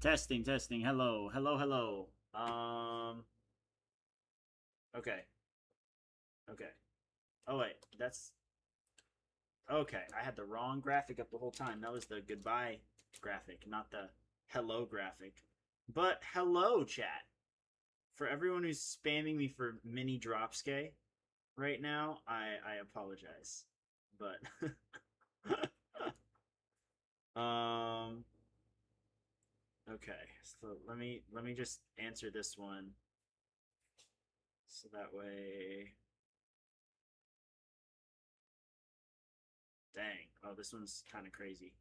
Testing, testing. Hello, hello, hello. Okay, okay. Oh wait, that's okay. I had the wrong graphic up the whole time. That was the goodbye graphic, not the hello graphic. But hello, chat. For everyone who's spamming me for mini dropsky right now, I apologize. But um, okay. So let me just answer this one, so that way. Dang. Oh, this one's kind of crazy.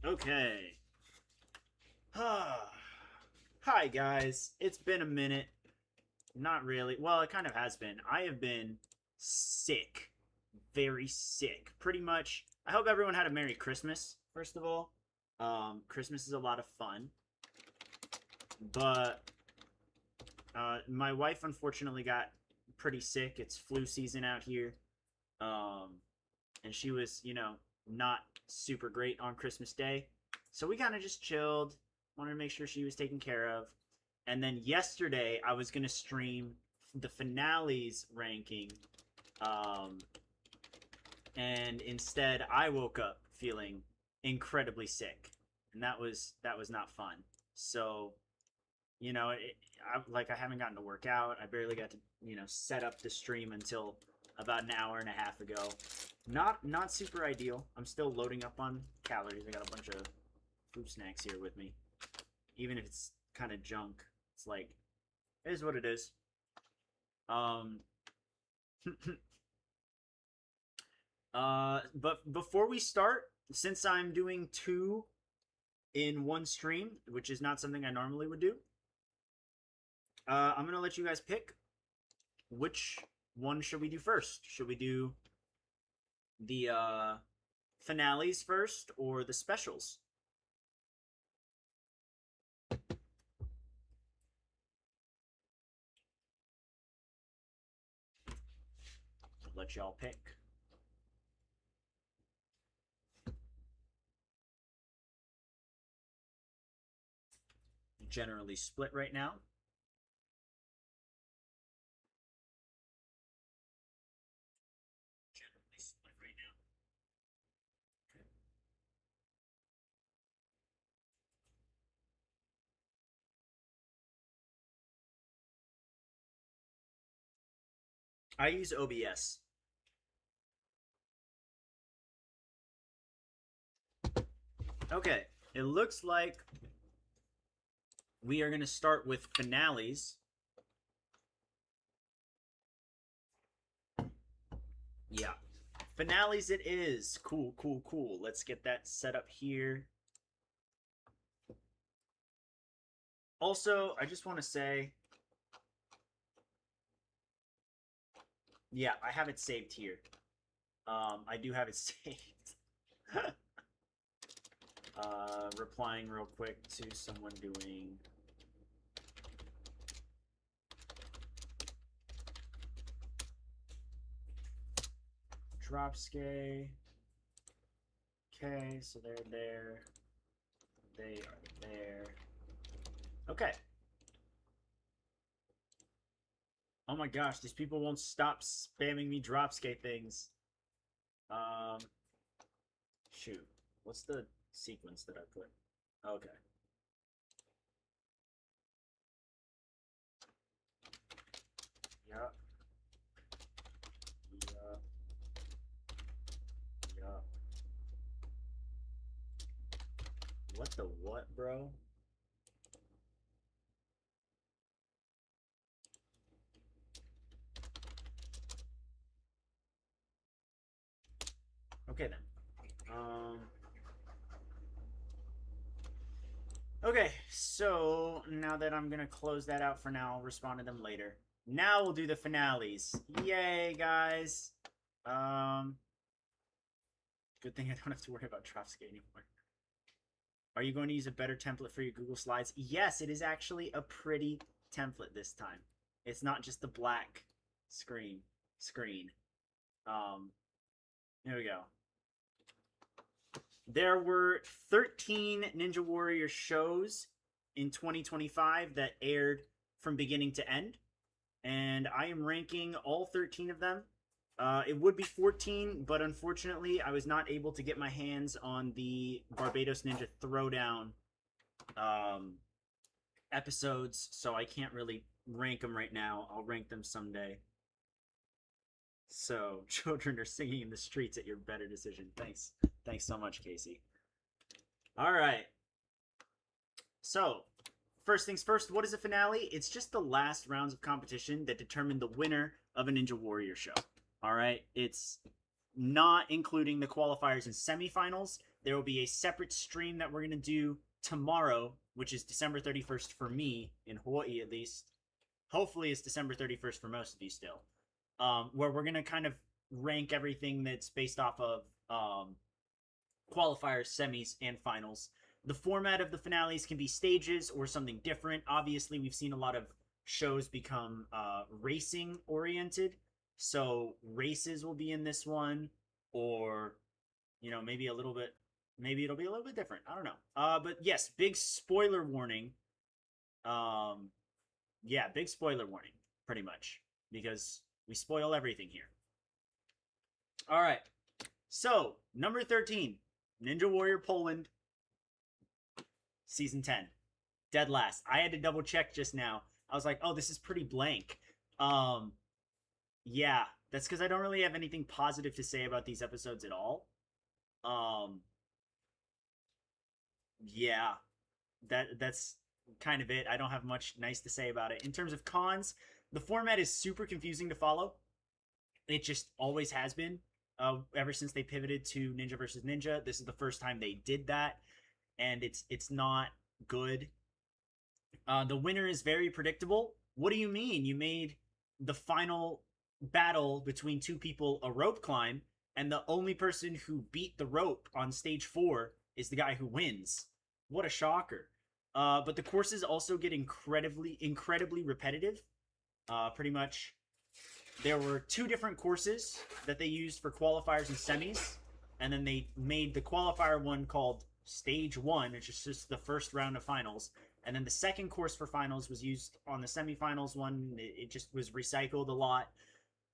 Okay. Hi, guys. It's been a minute. Not really. Well, it kind of has been. I have been sick. Very sick. Pretty much. I hope everyone had a Merry Christmas, first of all. Christmas is a lot of fun. But my wife unfortunately got pretty sick. It's flu season out here. And she was, not super great on Christmas Day. So we kind of just chilled. Wanted to make sure she was taken care of. And then yesterday, I was going to stream the finales ranking. And instead, I woke up feeling incredibly sick. And that was not fun. So, I haven't gotten to work out. I barely got to, set up the stream until about an hour and a half ago. Not super ideal. I'm still loading up on calories. I got a bunch of fruit snacks here with me. Even if it's kind of junk, it's like, it is what it is. But before we start, since I'm doing 2 in one stream, which is not something I normally would do, I'm gonna let you guys pick which one should we do first. Should we do the finales first or the specials? I'll let y'all pick. Generally split right now. Generally split right now. Okay. I use OBS. Okay, it looks like we are going to start with finales. Yeah. Finales it is. Cool, cool, cool. Let's get that set up here. Also, I just want to say, yeah, I have it saved here. I do have it saved. Replying real quick to someone doing dropsky. Okay, so they're there. They are there. Okay. Oh my gosh, these people won't stop spamming me dropsky things. Shoot. What's the sequence that I put? Okay. Yup. Yup. Yup. What the what, bro? Okay then. Okay, so now that I'm gonna close that out for now, I'll respond to them later. Now we'll do the finales. Yay, guys. Good thing I don't have to worry about Trovsky anymore. Are you going to use a better template for your Google Slides? Yes, it is actually a pretty template this time. It's not just the black screen. Here we go. There were 13 Ninja Warrior shows in 2025 that aired from beginning to end, and I am ranking all 13 of them. It would be 14, but unfortunately, I was not able to get my hands on the Barbados Ninja Throwdown episodes, so I can't really rank them right now. I'll rank them someday. So, children are singing in the streets at your better decision. Thanks so much, Casey. All right. So, first things first, what is a finale? It's just the last rounds of competition that determine the winner of a Ninja Warrior show. All right? It's not including the qualifiers and semifinals. There will be a separate stream that we're going to do tomorrow, which is December 31st for me, in Hawaii at least. Hopefully it's December 31st for most of you still. Where we're going to kind of rank everything that's based off of qualifiers, semis, and finals. The format of the finales can be stages or something different. Obviously, we've seen a lot of shows become racing oriented. So races will be in this one, or, you know, maybe it'll be a little bit different. I don't know. But yes, big spoiler warning. Yeah, big spoiler warning, pretty much, because we spoil everything here. All right. So, number 13, Ninja Warrior Poland, Season 10. Dead last. I had to double check just now. I was like, oh, this is pretty blank. Yeah, that's because I don't really have anything positive to say about these episodes at all. Yeah, that's kind of it. I don't have much nice to say about it. In terms of cons, the format is super confusing to follow. It just always has been. Ever since they pivoted to Ninja versus Ninja, this is the first time they did that, and it's not good. The winner is very predictable. What do you mean? You made the final battle between two people a rope climb, and the only person who beat the rope on stage 4 is the guy who wins. What a shocker. But the courses also get incredibly repetitive. Pretty much, there were 2 different courses that they used for qualifiers and semis, and then they made the qualifier one called Stage 1, which is just the first round of finals, and then the second course for finals was used on the semifinals one. It just was recycled a lot.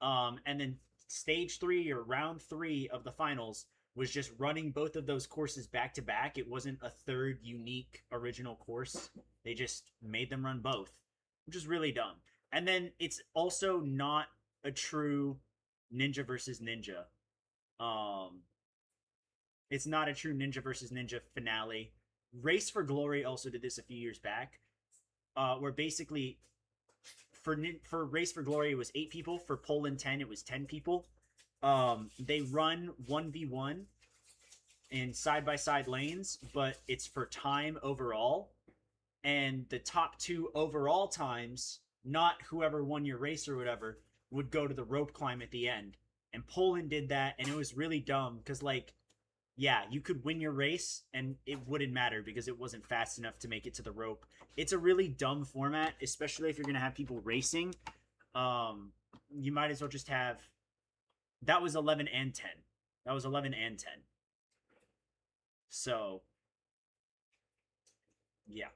And then Stage 3, or Round 3 of the finals, was just running both of those courses back to back. It wasn't a third unique original course. They just made them run both, which is really dumb. And then it's also not a true Ninja versus Ninja. It's not a true Ninja versus Ninja finale. Race for Glory also did this a few years back, where basically for Race for Glory it was 8 people. For Poland 10 it was 10 people. They run 1v1 in side-by-side lanes, but it's for time overall. And the top 2 overall times, not whoever won your race or whatever, would go to the rope climb at the end. And Poland did that, and it was really dumb, because, like, yeah, you could win your race, and it wouldn't matter, because it wasn't fast enough to make it to the rope. It's a really dumb format, especially if you're going to have people racing. You might as well just have... That was 11 and 10. That was 11 and 10. So, yeah.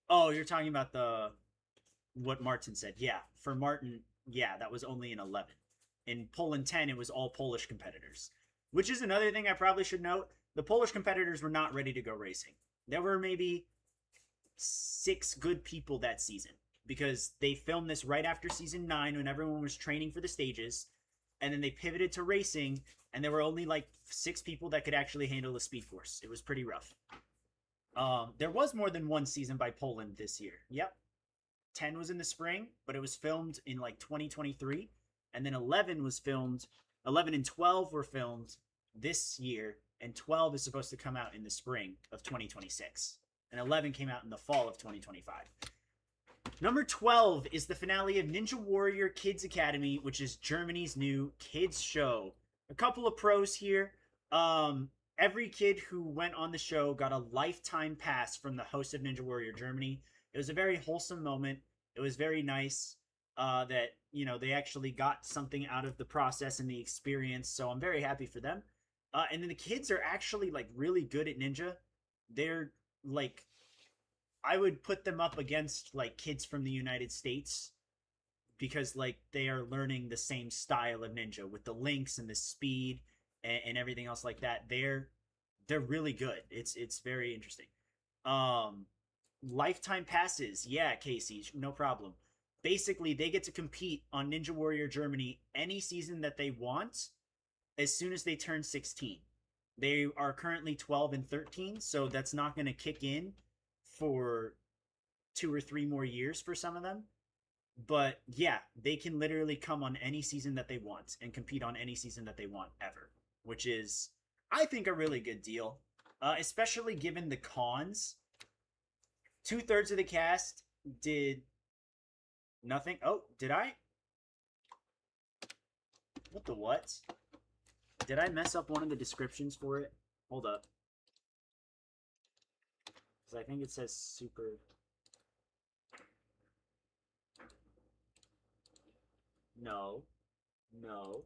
Oh, you're talking about what Martin said. Yeah, for Martin, yeah, that was only an 11. In Poland 10, it was all Polish competitors. Which is another thing I probably should note. The Polish competitors were not ready to go racing. There were maybe 6 good people that season, because they filmed this right after season 9 when everyone was training for the stages. And then they pivoted to racing, and there were only like 6 people that could actually handle the speed course. It was pretty rough. There was more than one season by Poland this year. Yep. 10 was in the spring, but it was filmed in like 2023. And then 11 and 12 were filmed this year, and 12 is supposed to come out in the spring of 2026. And 11 came out in the fall of 2025. Number 12 is the finale of Ninja Warrior Kids Academy, which is Germany's new kids show. A couple of pros here. Every kid who went on the show got a lifetime pass from the host of Ninja Warrior Germany. It was a very wholesome moment. It was very nice. that they actually got something out of the process and the experience. So I'm very happy for them. And then the kids are actually like really good at ninja. They're like, I would put them up against like kids from the United States because like they are learning the same style of ninja with the links and the speed and everything else like that. They're really good. It's very interesting. Um, Lifetime passes, yeah, Casey, no problem. Basically, they get to compete on Ninja Warrior Germany any season that they want as soon as they turn 16. They are currently 12 and 13, so that's not going to kick in for 2 or 3 more years for some of them. But yeah, they can literally come on any season that they want and compete on any season that they want ever, which is, I think, a really good deal, especially given the cons. 2/3 of the cast did nothing. Oh, did I? What the what? Did I mess up one of the descriptions for it? Hold up. Because I think it says super... No. No.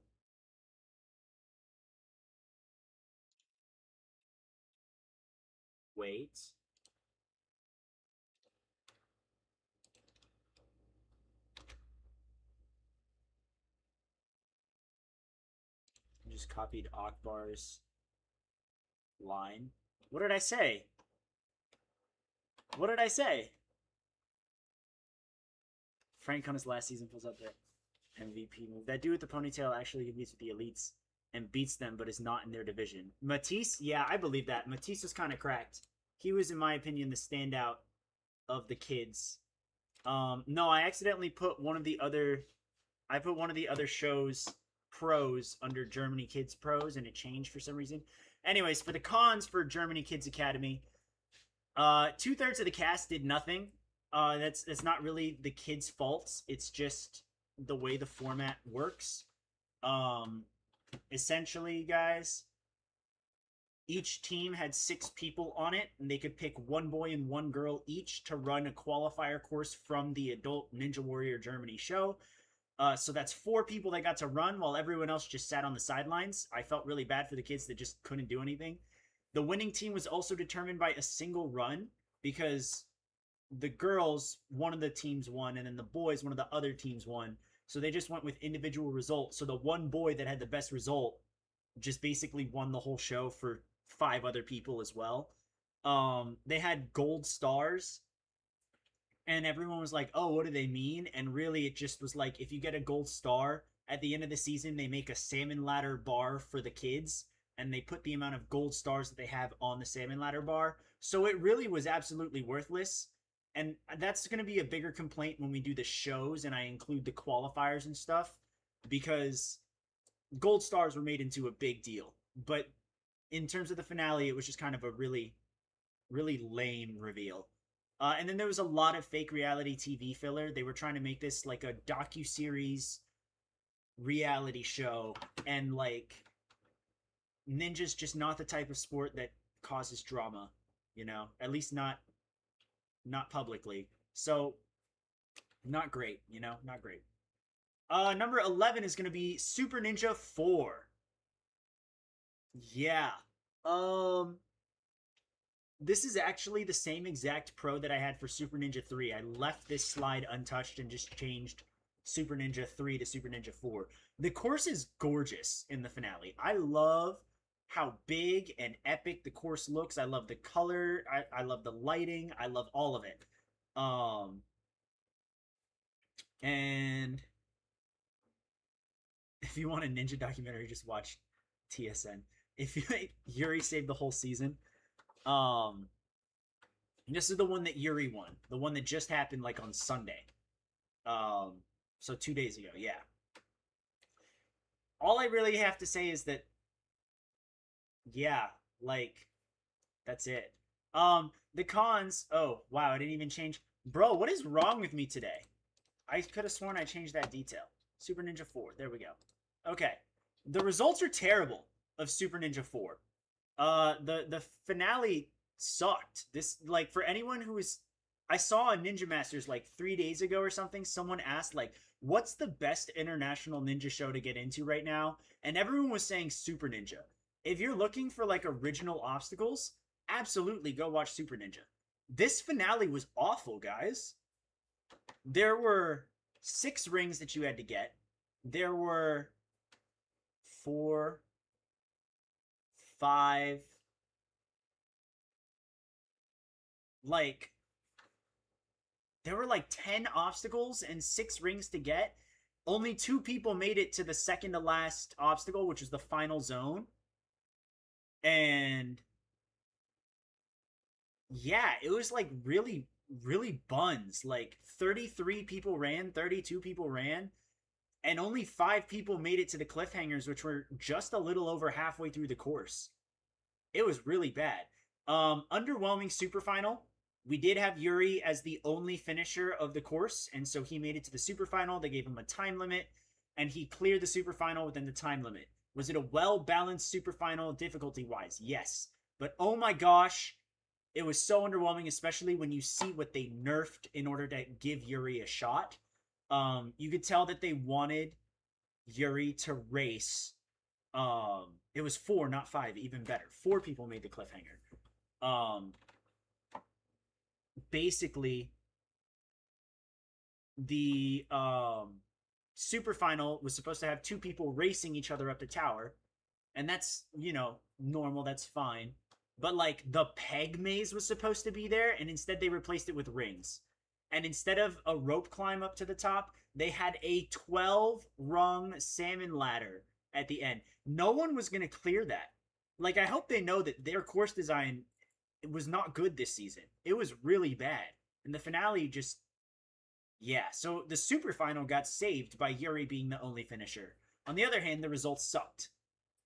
Wait. I just copied Akbar's line. What did I say? What did I say? Frank on his last season pulls up the MVP move. That dude with the ponytail actually competes with the elites and beats them, but is not in their division. Matisse, yeah, I believe that. Matisse was kind of cracked. He was, in my opinion, the standout of the kids. No, I accidentally put one of the other. I put one of the other shows pros under Germany Kids Pros, and it changed for some reason. Anyways, for the cons for Germany Kids Academy, 2/3 of the cast did nothing. That's not really the kids' faults. It's just the way the format works. Essentially, guys, each team had 6 people on it, and they could pick 1 boy and 1 girl each to run a qualifier course from the Adult Ninja Warrior Germany show. So that's 4 people that got to run while everyone else just sat on the sidelines. I felt really bad for the kids that just couldn't do anything. The winning team was also determined by a single run because the girls, one of the teams won, and then the boys, one of the other teams won. So they just went with individual results. So the one boy that had the best result just basically won the whole show for 5 other people as well. They had gold stars, and everyone was like, oh, what do they mean? And really, it just was like, if you get a gold star, at the end of the season, they make a salmon ladder bar for the kids, and they put the amount of gold stars that they have on the salmon ladder bar. So it really was absolutely worthless. And that's going to be a bigger complaint when we do the shows and I include the qualifiers and stuff, because gold stars were made into a big deal. But in terms of the finale, it was just kind of a really, really lame reveal. And then there was a lot of fake reality TV filler. They were trying to make this like a docu-series reality show, and like, ninja's just not the type of sport that causes drama, at least not publicly. So not great, not great. Number 11 is going to be Super Ninja 4. Yeah. This is actually the same exact pro that I had for Super Ninja 3. I left this slide untouched and just changed Super Ninja 3 to Super Ninja 4. The course is gorgeous in the finale. I love how big and epic the course looks. I love the color. I love the lighting. I love all of it. And if you want a ninja documentary, just watch TSN. If you Yuri saved the whole season. This is the one that Yuri won. The one that just happened like on Sunday. So 2 days ago, yeah. All I really have to say is that, yeah, like, that's it. The cons, oh, wow, I didn't even change. Bro, what is wrong with me today? I could have sworn I changed that detail. Super Ninja 4, there we go. Okay, the results are terrible of Super Ninja 4. The finale sucked. This, like, for anyone who is I saw a Ninja Masters like 3 days ago or something. Someone asked like, "What's the best international ninja show to get into right now?" And everyone was saying Super Ninja. If you're looking for like original obstacles, absolutely go watch Super Ninja. This finale was awful, guys. There were 6 rings that you had to get. There were 4, 5, like there were like 10 obstacles and 6 rings to get. Only 2 people made it to the second to last obstacle, which was the final zone. And yeah, it was like really, really buns. Like 33 people ran, 32 people ran, and only 5 people made it to the cliffhangers, which were just a little over halfway through the course. It was really bad. Underwhelming super final. We did have Yuri as the only finisher of the course, and so he made it to the super final. They gave him a time limit, and he cleared the super final within the time limit. Was it a well balanced super final difficulty wise? Yes. But oh my gosh, it was so underwhelming, especially when you see what they nerfed in order to give Yuri a shot. You could tell that they wanted Yuri to race. It was 4, not 5, even better. 4 people made the cliffhanger. Basically, the super final was supposed to have 2 people racing each other up the tower, and that's normal. That's fine. But like the peg maze was supposed to be there, and instead they replaced it with rings. And instead of a rope climb up to the top, they had a 12-rung salmon ladder at the end. No one was going to clear that. Like, I hope they know that their course design was not good this season. It was really bad. And the finale just, yeah. So the super final got saved by Yuri being the only finisher. On the other hand, the results sucked.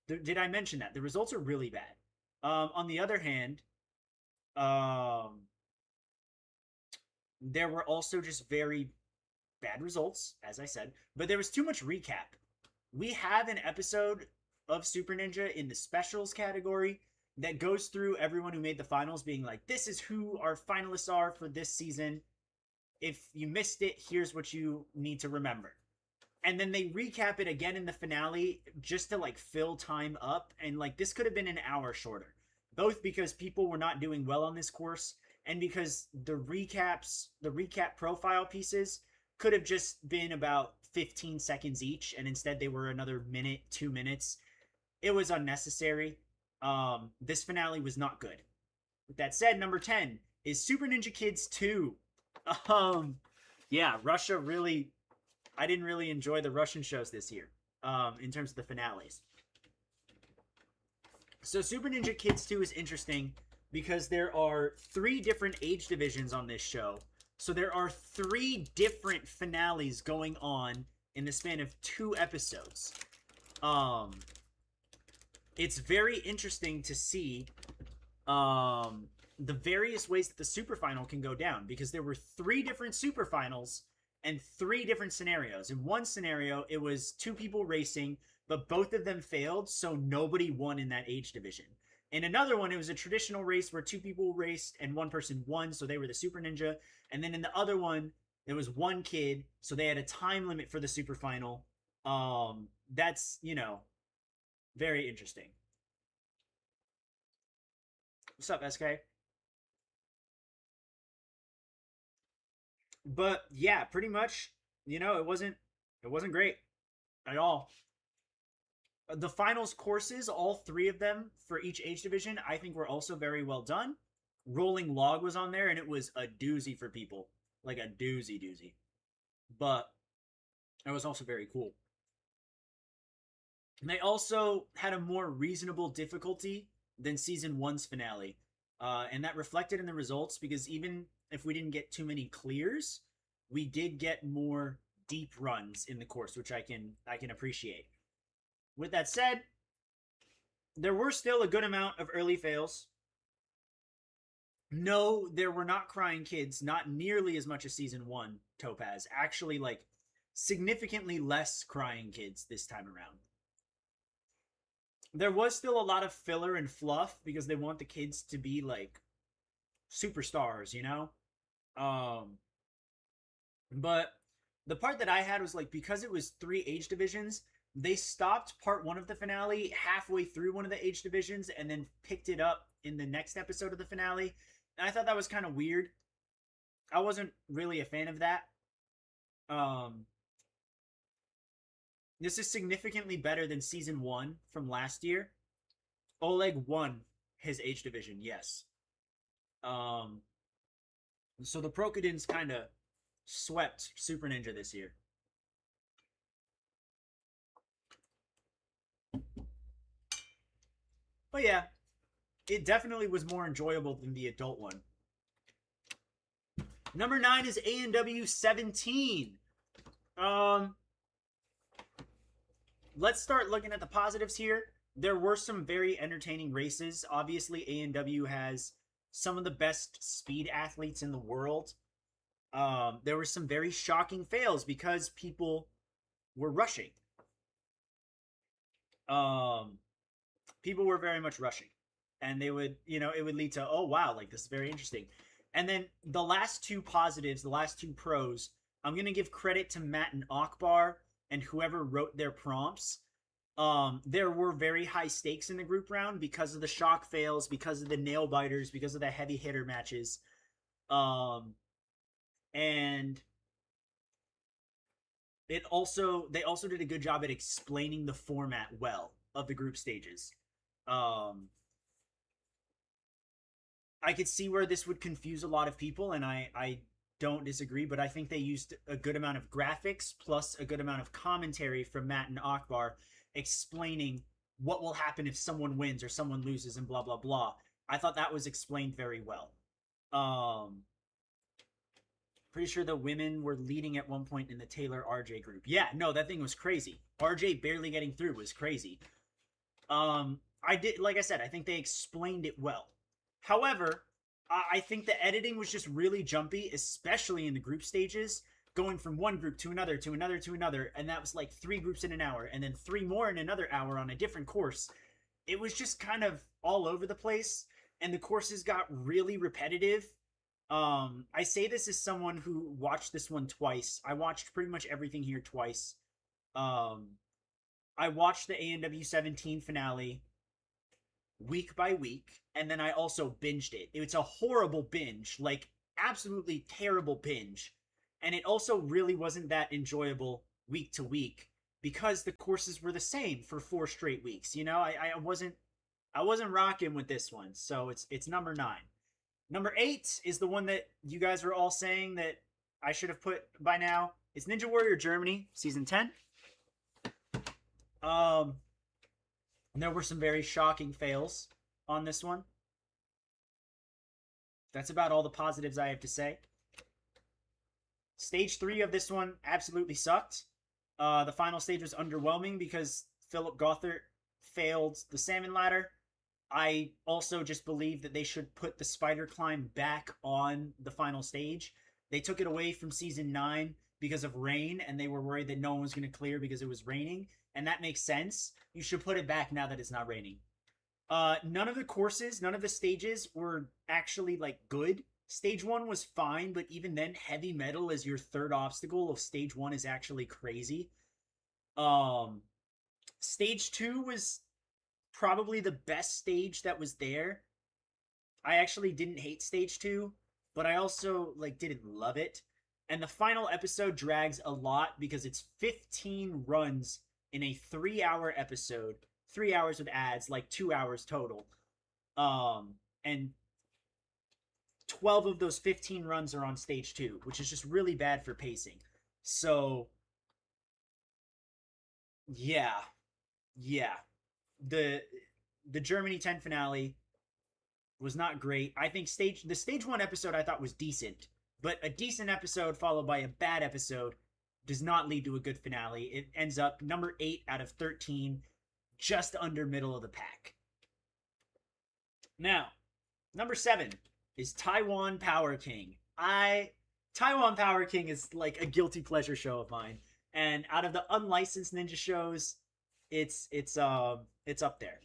Did I mention that? The results are really bad. On the other hand, there were also just very bad results, as I said, but there was too much recap. We have an episode of Super Ninja in the specials category that goes through everyone who made the finals, being like, this is who our finalists are for this season. If you missed it, here's what you need to remember. And then they recap it again in the finale just to like fill time up. And like this could have been an hour shorter, both because people were not doing well on this course and because the recap profile pieces could have just been about 15 seconds each, and instead they were another minute, 2 minutes. It was unnecessary. This finale was not good. With that said, number 10 is Super Ninja Kids 2. Yeah, Russia really, I didn't really enjoy the Russian shows this year, in terms of the finales. So Super Ninja Kids 2 is interesting because there are 3 different age divisions on this show. So there are 3 different finales going on in the span of 2 episodes. It's very interesting to see the various ways that the super final can go down, because there were 3 different super finals and 3 different scenarios. In one scenario, it was 2 people racing, but both of them failed, so nobody won in that age division. In another one, it was a traditional race where 2 people raced and 1 person won, so they were the Super Ninja. And then in the other one, there was 1 kid, so they had a time limit for the super final. That's, very interesting. What's up, SK? But yeah, pretty much, it wasn't great at all. The finals courses, all 3 of them for each age division, I think were also very well done. Rolling Log was on there, and it was a doozy for people. Like a doozy. But it was also very cool. And they also had a more reasonable difficulty than season 1's finale. And that reflected in the results, because even if we didn't get too many clears, we did get more deep runs in the course, which I can appreciate. With that said, there were still a good amount of early fails. No, there were not crying kids, not nearly as much as season 1, Topaz. Actually, like, significantly less crying kids this time around. There was still a lot of filler and fluff because they want the kids to be, like, superstars, Um, but the part that I had was like, because it was 3 age divisions, they stopped part one of the finale halfway through one of the age divisions and then picked it up in the next episode of the finale. And I thought that was kind of weird. I wasn't really a fan of that. Um, this is significantly better than season one from last year. Oleg won his age division, yes. Um, so the Prokudins kind of swept Super Ninja this year. But yeah, it definitely was more enjoyable than the adult one. Number 9 is A&W 17. Let's start looking at the positives here. There were some very entertaining races. Obviously, A&W has some of the best speed athletes in the world. There were some very shocking fails because people were rushing. People were very much rushing. And they would, it would lead to, oh, wow, like this is very interesting. And then the last two positives, the last two pros, I'm going to give credit to Matt and Akbar and whoever wrote their prompts. There were very high stakes in the group round because of the shock fails, because of the nail biters, because of the heavy hitter matches. And they also did a good job at explaining the format well of the group stages. I could see where this would confuse a lot of people, and I don't disagree, but I think they used a good amount of graphics plus a good amount of commentary from Matt and Akbar explaining what will happen if someone wins or someone loses and blah, blah, blah. I thought that was explained very well. Pretty sure the women were leading at one point in the Taylor RJ group. Yeah, no, that thing was crazy. RJ barely getting through was crazy. Like I said, I think they explained it well. However, I think the editing was just really jumpy, especially in the group stages, going from one group to another, to another, to another, and that was like 3 groups in an hour, and then 3 more in another hour on a different course. It was just kind of all over the place, and the courses got really repetitive. I say this as someone who watched this one twice. I watched pretty much everything here twice. I watched the A&W 17 finale week by week, and then I also binged it. It's a horrible binge, like absolutely terrible binge. And it also really wasn't that enjoyable week to week because the courses were the same for 4 straight weeks. I wasn't rocking with this one. So it's number 9. Number 8 is the one that you guys are all saying that I should have put by now. It's Ninja Warrior Germany, season 10. There were some very shocking fails on this one. That's about all the positives I have to say. Stage 3 of this one absolutely sucked. The final stage was underwhelming because Philip Gothard failed the salmon ladder. I also just believe that they should put the spider climb back on the final stage. They took it away from season 9 because of rain, and they were worried that no one was going to clear because it was raining, and that makes sense. You should put it back now that it's not raining. None of the courses, none of the stages were actually like good. Stage 1 was fine, but even then, heavy metal as your third obstacle of stage 1 is actually crazy. Stage 2 was probably the best stage that was there. I actually didn't hate stage 2, but I also didn't love it. And the final episode drags a lot because it's 15 runs in a 3-hour episode. 3 hours with ads, 2 hours total. And 12 of those 15 runs are on stage 2, which is just really bad for pacing. So, yeah. The Germany 10 finale was not great. I think the stage 1 episode I thought was decent, but a decent episode followed by a bad episode does not lead to a good finale. It ends up number 8 out of 13, just under middle of the pack. Now, number 7 is Taiwan Power King. Taiwan Power King is like a guilty pleasure show of mine, and out of the unlicensed ninja shows, it's up there.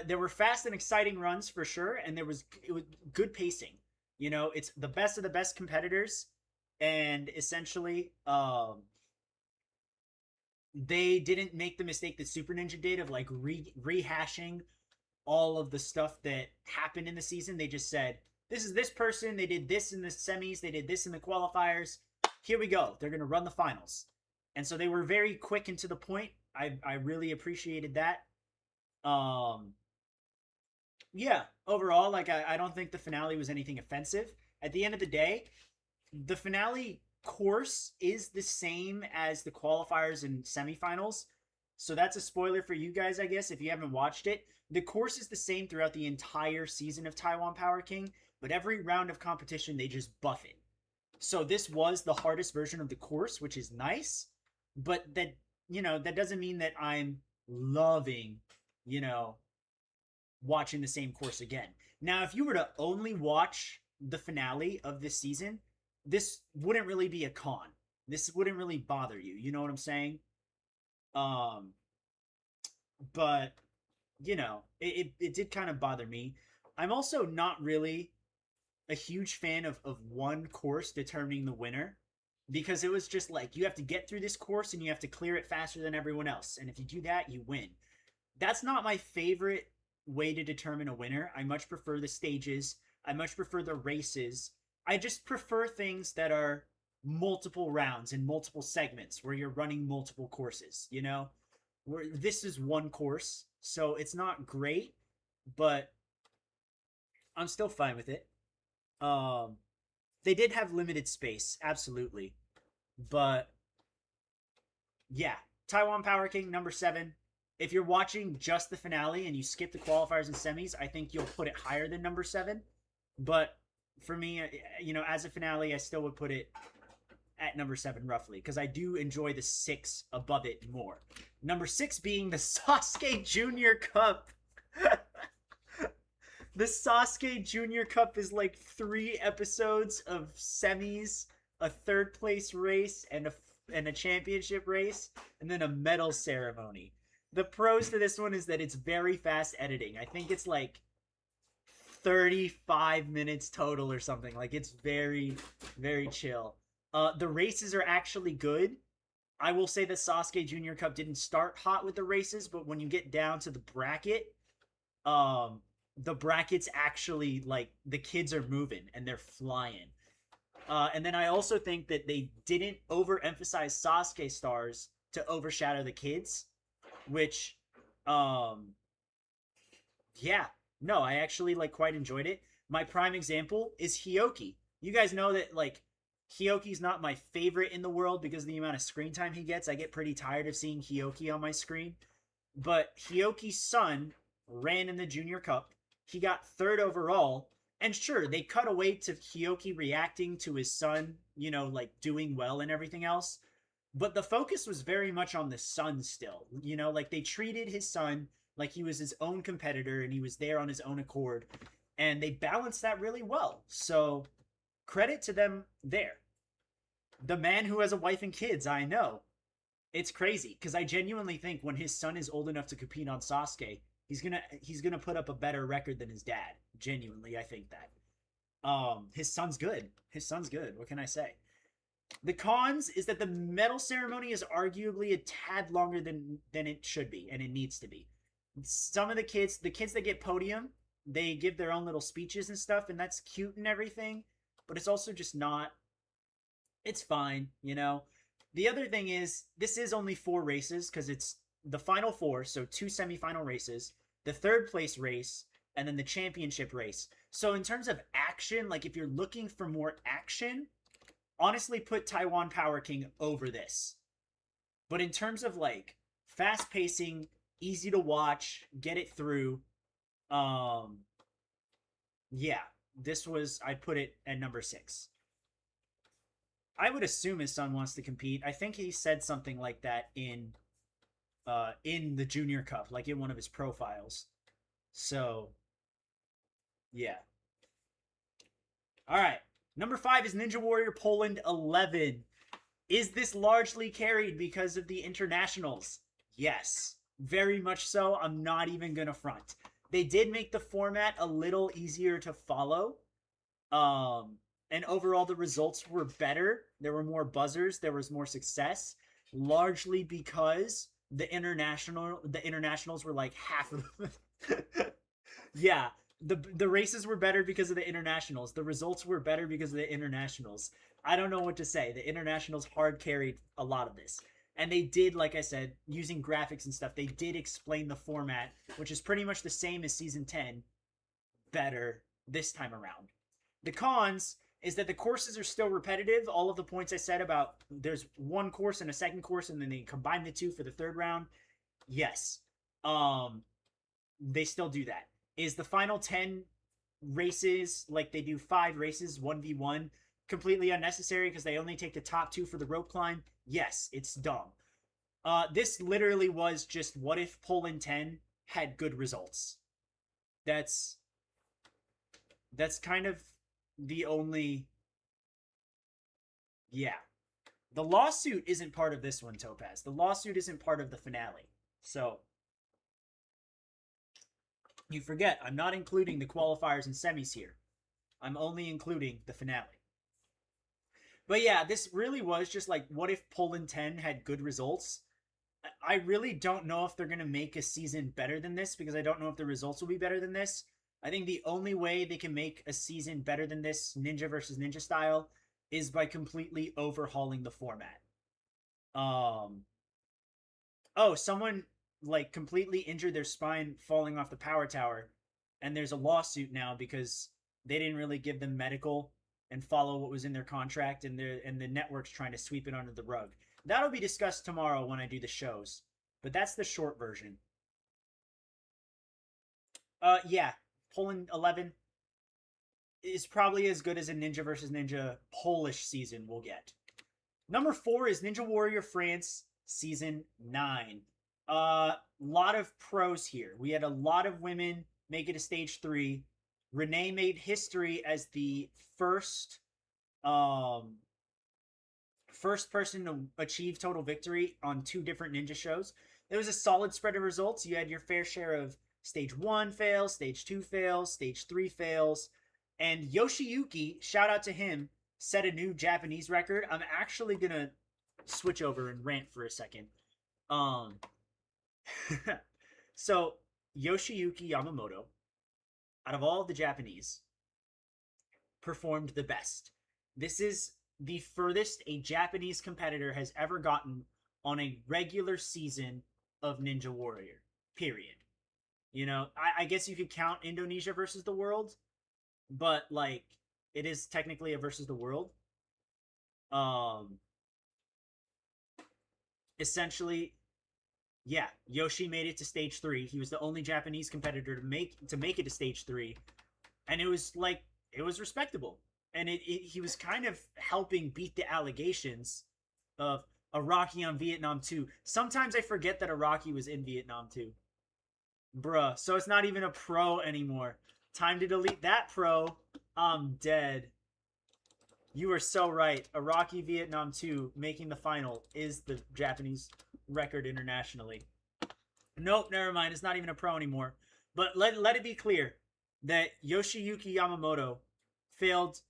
There were fast and exciting runs for sure, and it was good pacing. You know, it's the best of the best competitors, and essentially, they didn't make the mistake that Super Ninja did of like rehashing all of the stuff that happened in the season. They just said, this is this person, they did this in the semis, they did this in the qualifiers. Here we go. They're going to run the finals. And so they were very quick and to the point. I really appreciated that. Yeah, overall, like I don't think the finale was anything offensive. At the end of the day, the finale course is the same as the qualifiers and semifinals. So that's a spoiler for you guys, I guess, if you haven't watched it. The course is the same throughout the entire season of Taiwan Power King, but every round of competition, they just buff it. So this was the hardest version of the course, which is nice, but that, that doesn't mean that I'm loving, watching the same course again. Now, if you were to only watch the finale of this season, this wouldn't really be a con. This wouldn't really bother you. You know what I'm saying? But it did kind of bother me. I'm also not really a huge fan of one course determining the winner, because it was just like, you have to get through this course and you have to clear it faster than everyone else. And if you do that, you win. That's not my favorite way to determine a winner. I much prefer the stages. I much prefer the races. I just prefer things that are multiple rounds and multiple segments where you're running multiple courses, where this is one course. So it's not great, but I'm still fine with it. They did have limited space, absolutely. But yeah, Taiwan Power King number 7. If you're watching just the finale and you skip the qualifiers and semis, I think you'll put it higher than number 7. But for me, as a finale, I still would put it at number 7 roughly, because I do enjoy the 6 above it more. Number 6 being the Sasuke Junior Cup. The Sasuke Junior Cup is like 3 episodes of semis, a third place race, and a championship race, and then a medal ceremony. The pros to this one is that it's very fast editing. I think it's like 35 minutes total or something. Like, it's very, very chill. The races are actually good. I will say the Sasuke Junior Cup didn't start hot with the races, but when you get down to the bracket, the brackets actually, like, the kids are moving and they're flying. And then I also think that they didn't overemphasize Sasuke stars to overshadow the kids, which, yeah, no, I actually, like, quite enjoyed it. My prime example is Hyoki. You guys know that, like, Hyoki's not my favorite in the world because of the amount of screen time he gets. I get pretty tired of seeing Hyoki on my screen. But Hyoki's son ran in the Junior Cup. He got 3rd overall. And sure, they cut away to Hyoki reacting to his son, like, doing well and everything else. But the focus was very much on the son still. Like, they treated his son like he was his own competitor and he was there on his own accord. And they balanced that really well. So, credit to them there. The man who has a wife and kids, I know. It's crazy, because I genuinely think when his son is old enough to compete on Sasuke, he's gonna put up a better record than his dad. Genuinely, I think that. His son's good. His son's good. What can I say? The cons is that the medal ceremony is arguably a tad longer than it should be, and it needs to be. Some of the kids that get podium, they give their own little speeches and stuff, and that's cute and everything, but it's also just not. It's fine, The other thing is, this is only 4 races, because it's the final 4, so 2 semifinal races, the 3rd place race, and then the championship race. So in terms of action, like, if you're looking for more action, honestly put Taiwan Power King over this. But in terms of, like, fast pacing, easy to watch, get it through, yeah, I'd put it at number 6. I would assume his son wants to compete. I think he said something like that in the Junior Cup, like in one of his profiles. So, yeah. All right. Number 5 is Ninja Warrior Poland 11. Is this largely carried because of the internationals? Yes, very much so. I'm not even going to front. They did make the format a little easier to follow. And overall, the results were better. There were more buzzers. There was more success, largely because the internationals were like half of them. Yeah, the races were better because of the internationals. The results were better because of the internationals. I don't know what to say. The internationals hard carried a lot of this. And they did, like I said, using graphics and stuff, they did explain the format, which is pretty much the same as season 10, better this time around. The cons is that the courses are still repetitive. All of the points I said about there's one course and a second course, and then they combine the two for the third round. Yes. They still do that. Is the final 10 races, like they do 5 races, 1v1, completely unnecessary because they only take the top 2 for the rope climb? Yes, it's dumb. This literally was just what if Poland 10 had good results. That's kind of the only... Yeah. The lawsuit isn't part of this one, Topaz. The lawsuit isn't part of the finale. So, you forget, I'm not including the qualifiers and semis here. I'm only including the finale. But yeah, this really was just like, what if Poland 10 had good results? I really don't know if they're going to make a season better than this because I don't know if the results will be better than this. I think the only way they can make a season better than this, Ninja versus Ninja style, is by completely overhauling the format. Oh, someone like completely injured their spine falling off the power tower, and there's a lawsuit now because they didn't really give them medical and follow what was in their contract, and the network's trying to sweep it under the rug. That'll be discussed tomorrow when I do the shows, but that's the short version. Yeah, Poland 11 is probably as good as a Ninja versus Ninja Polish season we'll get. Number 4 is Ninja Warrior France Season 9. Lot of pros here. We had a lot of women make it to stage 3. Renee made history as the first person to achieve total victory on 2 different ninja shows. It was a solid spread of results. You had your fair share of stage 1 fails, stage 2 fails, stage 3 fails. And Yoshiyuki, shout out to him, set a new Japanese record. I'm actually going to switch over and rant for a second. So, Yoshiyuki Yamamoto, out of all the Japanese, performed the best. This is the furthest a Japanese competitor has ever gotten on a regular season of Ninja Warrior, period. You know, I guess you could count Indonesia versus the world, but, like, it is technically a versus the world. Essentially, yeah, Yoshi made it to stage 3. He was the only Japanese competitor to make it to stage 3. And it was, like, it was respectable. And he was kind of helping beat the allegations of Iraqi on Vietnam 2. Sometimes I forget that Iraqi was in Vietnam 2. Bruh, so it's not even a pro anymore. Time to delete that pro. I'm dead. You are so right. Iraqi Vietnam 2 making the final is the Japanese record internationally. Nope, never mind. It's not even a pro anymore. But let it be clear that Yoshiyuki Yamamoto failed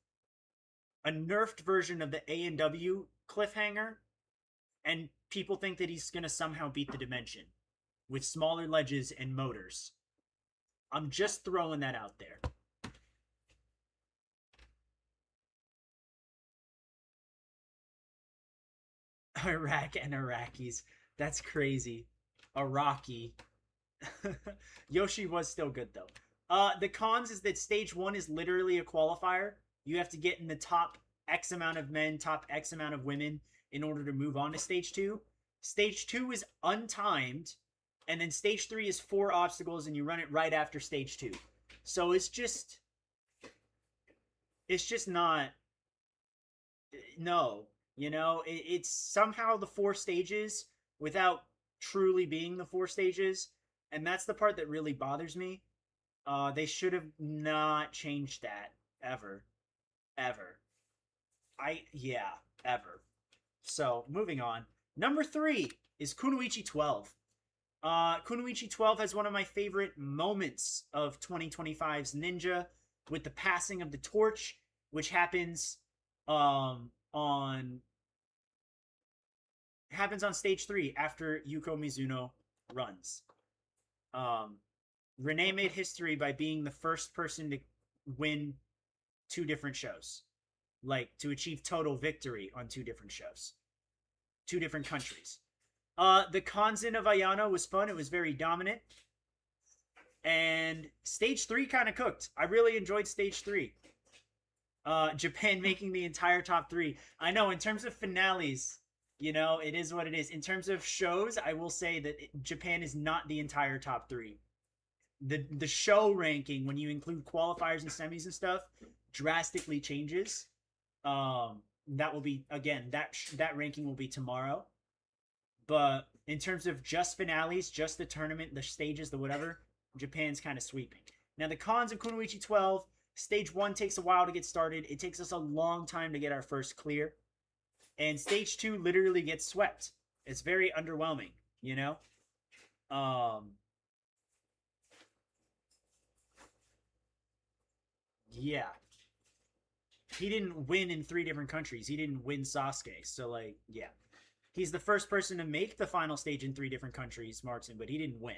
a nerfed version of the A&W cliffhanger, and people think that he's going to somehow beat the dimension with smaller ledges and motors. I'm just throwing that out there. Iraq and Iraqis. That's crazy. Iraqi. Yoshi was still good, though. The cons is that stage 1 is literally a qualifier. You have to get in the top X amount of men, top X amount of women in order to move on to stage 2. Stage 2 is untimed, and then stage 3 is 4 obstacles, and you run it right after stage 2. So it's just not... No. You know, it's somehow the 4 stages without truly being the 4 stages, and that's the part that really bothers me. They should have not changed that ever. Ever. Ever. So, moving on. Number 3 is Kunoichi 12. Kunoichi 12 has one of my favorite moments of 2025's Ninja with the passing of the torch which happens on stage 3 after Yuko Mizuno runs. Renee made history by being the first person to win 2 different shows, like to achieve total victory on 2 different shows, 2 different countries. The Kanzen of Ayano was fun. It was very dominant. And stage 3 kind of cooked. I really enjoyed stage 3. Japan making the entire top 3. I know, in terms of finales, you know, it is what it is. In terms of shows, I will say that Japan is not the entire top 3. The show ranking, when you include qualifiers and semis and stuff, drastically changes. That will be, again, that ranking will be tomorrow. But in terms of just finales, just the tournament, the stages, the whatever, Japan's kind of sweeping. Now, the cons of Kunoichi 12, stage 1 takes a while to get started. It takes us a long time to get our first clear. And stage 2 literally gets swept. It's very underwhelming, you know? Yeah. He didn't win in 3 different countries. He didn't win Sasuke. So, like, yeah. He's the first person to make the final stage in 3 different countries, Martin, but he didn't win.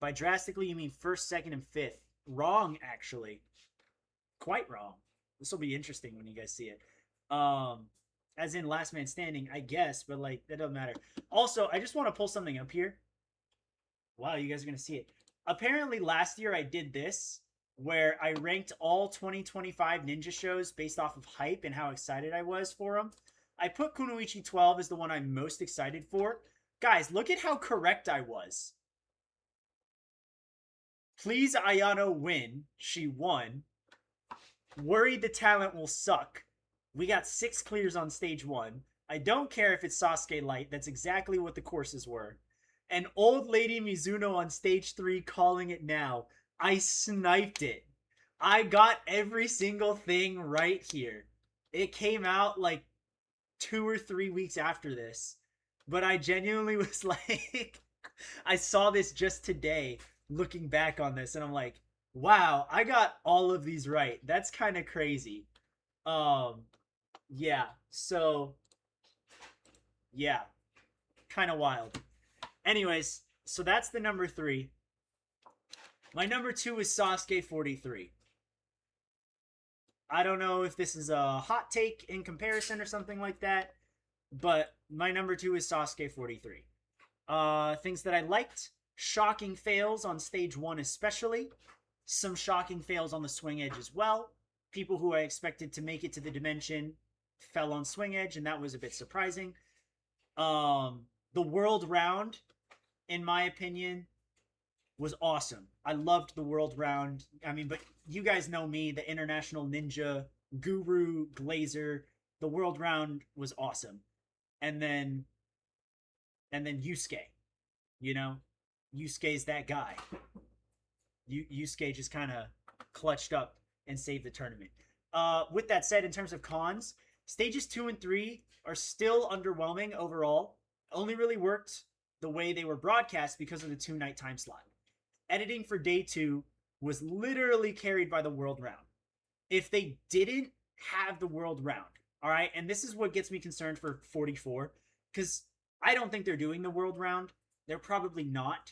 By drastically, you mean first, second, and fifth. Wrong, actually. Quite wrong. This will be interesting when you guys see it. As in last man standing, I guess, but, like, that doesn't matter. Also, I just want to pull something up here. Wow, you guys are going to see it. Apparently, last year I did this, where I ranked all 2025 ninja shows based off of hype and how excited I was for them. I put Kunoichi 12 as the one I'm most excited for. Guys, look at how correct I was. Please Ayano win. She won. Worried the talent will suck. We got 6 clears on stage 1. I don't care if it's Sasuke Light. That's exactly what the courses were. And Old Lady Mizuno on stage 3 calling it now. I sniped it. I got every single thing right here. It came out like 2 or 3 weeks after this. But I genuinely was like, I saw this just today looking back on this and I'm like, wow, I got all of these right. That's kind of crazy. Yeah. So, yeah. Kind of wild. Anyways, so that's the number 3. My number 2 is Sasuke 43. I don't know if this is a hot take in comparison or something like that, but my number 2 is Sasuke 43. Things that I liked: shocking fails on stage 1 especially. Some shocking fails on the swing edge as well. People who I expected to make it to the dimension fell on swing edge, and that was a bit surprising. The world round, in my opinion, was awesome. I loved the world round. I mean, but you guys know me, the international ninja guru glazer. The world round was awesome. And then Yusuke, you know, Yusuke's that guy. Yusuke just kind of clutched up and saved the tournament. With that said, in terms of cons, stages 2 and 3 are still underwhelming overall. Only really worked the way they were broadcast because of the 2-night time slot. Editing for day 2 was literally carried by the world round. If they didn't have the world round, all right, and this is what gets me concerned for 44, because I don't think they're doing the world round. They're probably not.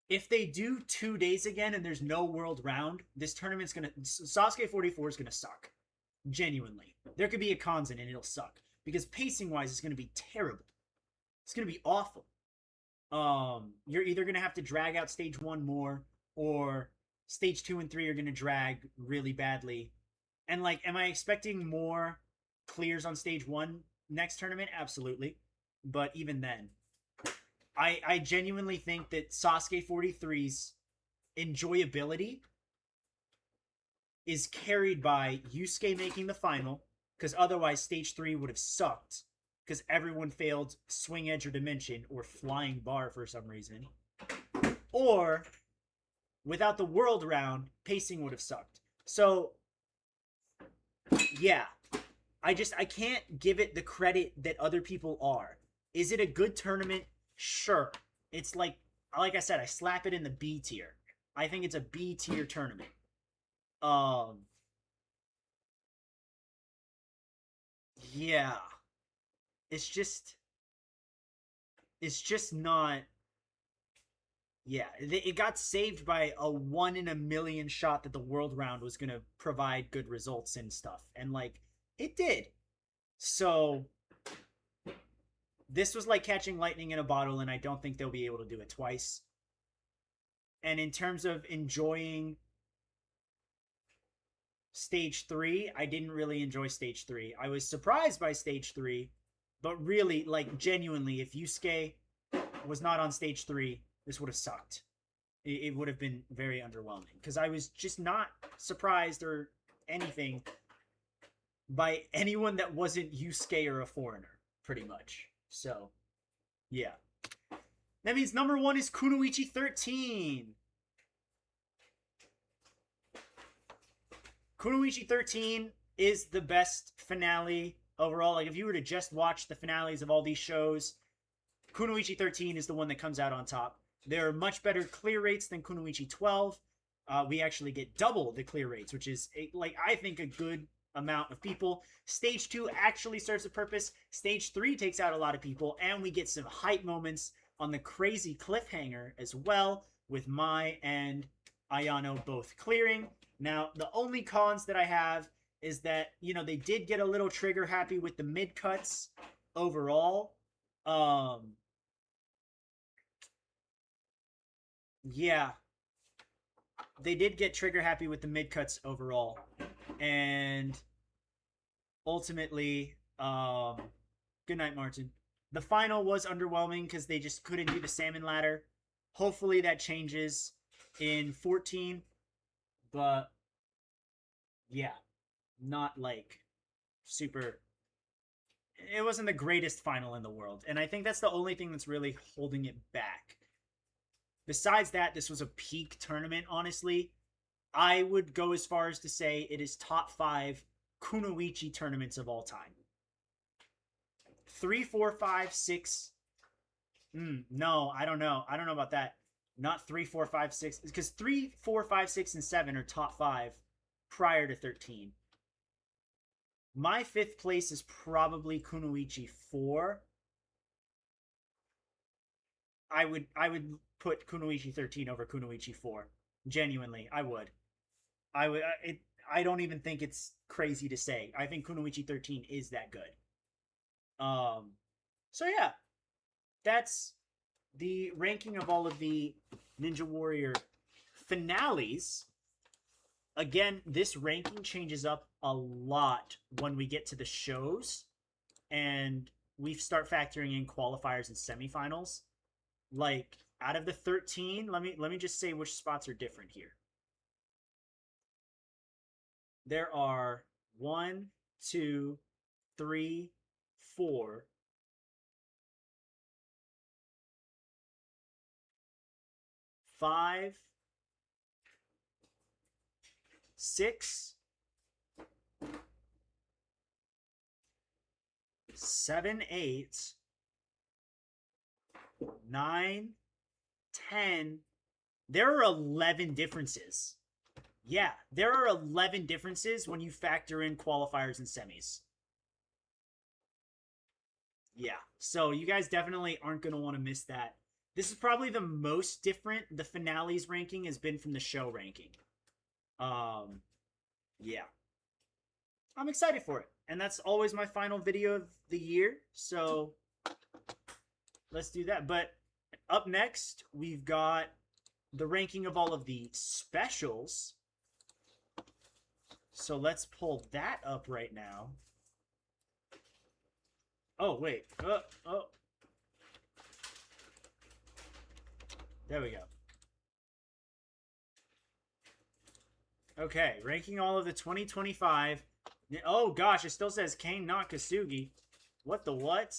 If they do 2 days again and there's no world round, this tournament's gonna, Sasuke 44 is gonna suck. Genuinely. There could be a cons in it and it'll suck. Because pacing wise, it's gonna be terrible. It's gonna be awful. You're either gonna have to drag out stage 1 more, or stage 2 and 3 are gonna drag really badly. And like, am I expecting more clears on stage 1 next tournament? Absolutely. But even then, I genuinely think that Sasuke 43's enjoyability is carried by Yusuke making the final, because otherwise stage 3 would have sucked, because everyone failed swing edge or dimension or flying bar for some reason. Or without the world round, pacing would have sucked. So yeah, I can't give it the credit that other people are. Is it a good tournament? Sure. It's like I said, I slap it in the B tier. I think it's a B tier tournament. Yeah. It's just not. Yeah, it got saved by a 1 in a million shot that the world round was going to provide good results and stuff. And, like, it did. So, this was like catching lightning in a bottle, and I don't think they'll be able to do it twice. And in terms of enjoying stage 3, I didn't really enjoy stage 3. I was surprised by stage 3, but really, like, genuinely, if Yusuke was not on stage 3, this would have sucked. It would have been very underwhelming because I was just not surprised or anything by anyone that wasn't Yusuke or a foreigner, pretty much. So, yeah. That means number 1 is Kunoichi 13. Kunoichi 13 is the best finale overall. Like, if you were to just watch the finales of all these shows, Kunoichi 13 is the one that comes out on top. There are much better clear rates than Kunoichi 12. We actually get double the clear rates, which is, I think, a good amount of people. Stage 2 actually serves a purpose. Stage 3 takes out a lot of people, and we get some hype moments on the crazy cliffhanger as well, with Mai and Ayano both clearing. Now, the only cons that I have is that, they did get a little trigger happy with the mid cuts overall. Yeah, they did get trigger happy with the mid cuts overall, and ultimately, good night, Martin. The final was underwhelming because they just couldn't do the salmon ladder. Hopefully that changes in 14, but yeah, not like super. It wasn't the greatest final in the world, and I think that's the only thing that's really holding it back. Besides that, this was a peak tournament, honestly. I would go as far as to say it is top 5 Kunoichi tournaments of all time. 3, 4, 5, 6. No, I don't know. I don't know about that. Not 3, 4, 5, 6. Because 3, 4, 5, 6, and 7 are top 5 prior to 13. My 5th place is probably Kunoichi 4. I would put Kunoichi 13 over Kunoichi 4. Genuinely, I would. I don't even think it's crazy to say. I think Kunoichi 13 is that good. So yeah, that's the ranking of all of the Ninja Warrior finales. Again, this ranking changes up a lot when we get to the shows and we start factoring in qualifiers and semifinals. Like, out of the 13, let me just say which spots are different here. There are 1, 2, 3, 4, 5, 6, 7, 8, 9, 10. There are 11 differences. Yeah, there are 11 differences when you factor in qualifiers and semis. Yeah, so you guys definitely aren't going to want to miss that. This is probably the most different the finales ranking has been from the show ranking. Yeah. I'm excited for it. And that's always my final video of the year. So let's do that. But up next, we've got the ranking of all of the specials. So let's pull that up right now. Oh, wait. Oh. There we go. Okay, ranking all of the 2025. Oh, gosh, it still says Kane, not Kasugi. What the what?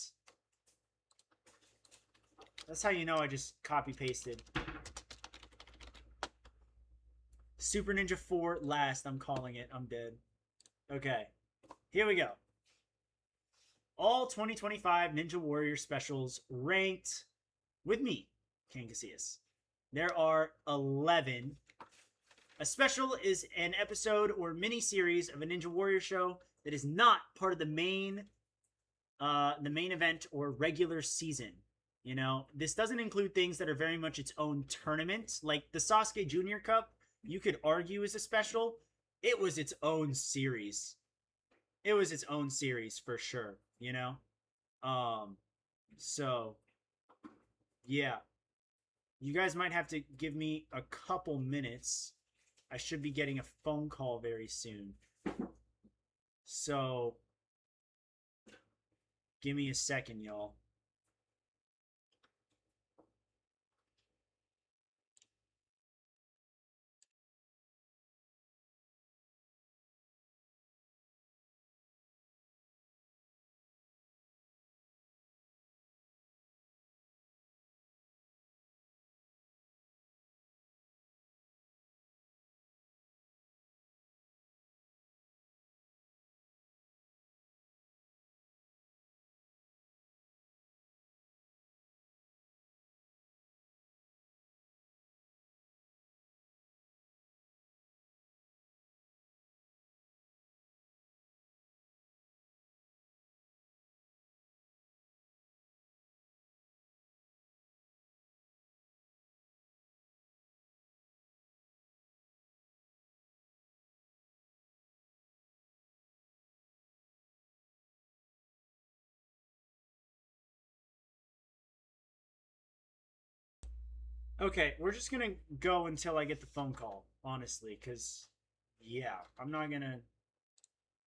That's how you know I just copy-pasted. Super Ninja 4 last, I'm calling it. I'm dead. Okay, here we go. All 2025 Ninja Warrior specials ranked with me, Kane Casillas. There are 11 A special is an episode or mini-series of a Ninja Warrior show that is not part of the main event or regular season. You know, this doesn't include things that are very much its own tournament. Like the Sasuke Junior Cup, you could argue is a special. It was its own series. It was its own series for sure, you know? So yeah. You guys might have to give me a couple minutes. I should be getting a phone call very soon. So give me a second, y'all. Okay, we're just gonna go until I get the phone call, honestly, because, yeah, I'm not gonna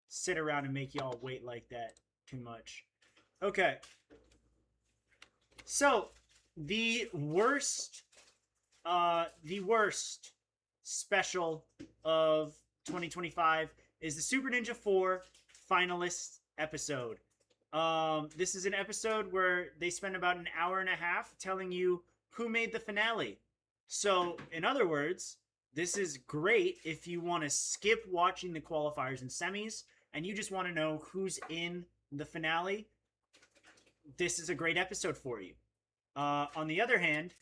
sit around and make y'all wait like that too much. Okay. So, the worst special of 2025 is the Super Ninja 4 finalist episode. This is an episode where they spend about an hour and a half telling you who made the finale. So, in other words, this is great if you want to skip watching the qualifiers and semis and you just want to know who's in the finale. This is a great episode for you. On the other hand,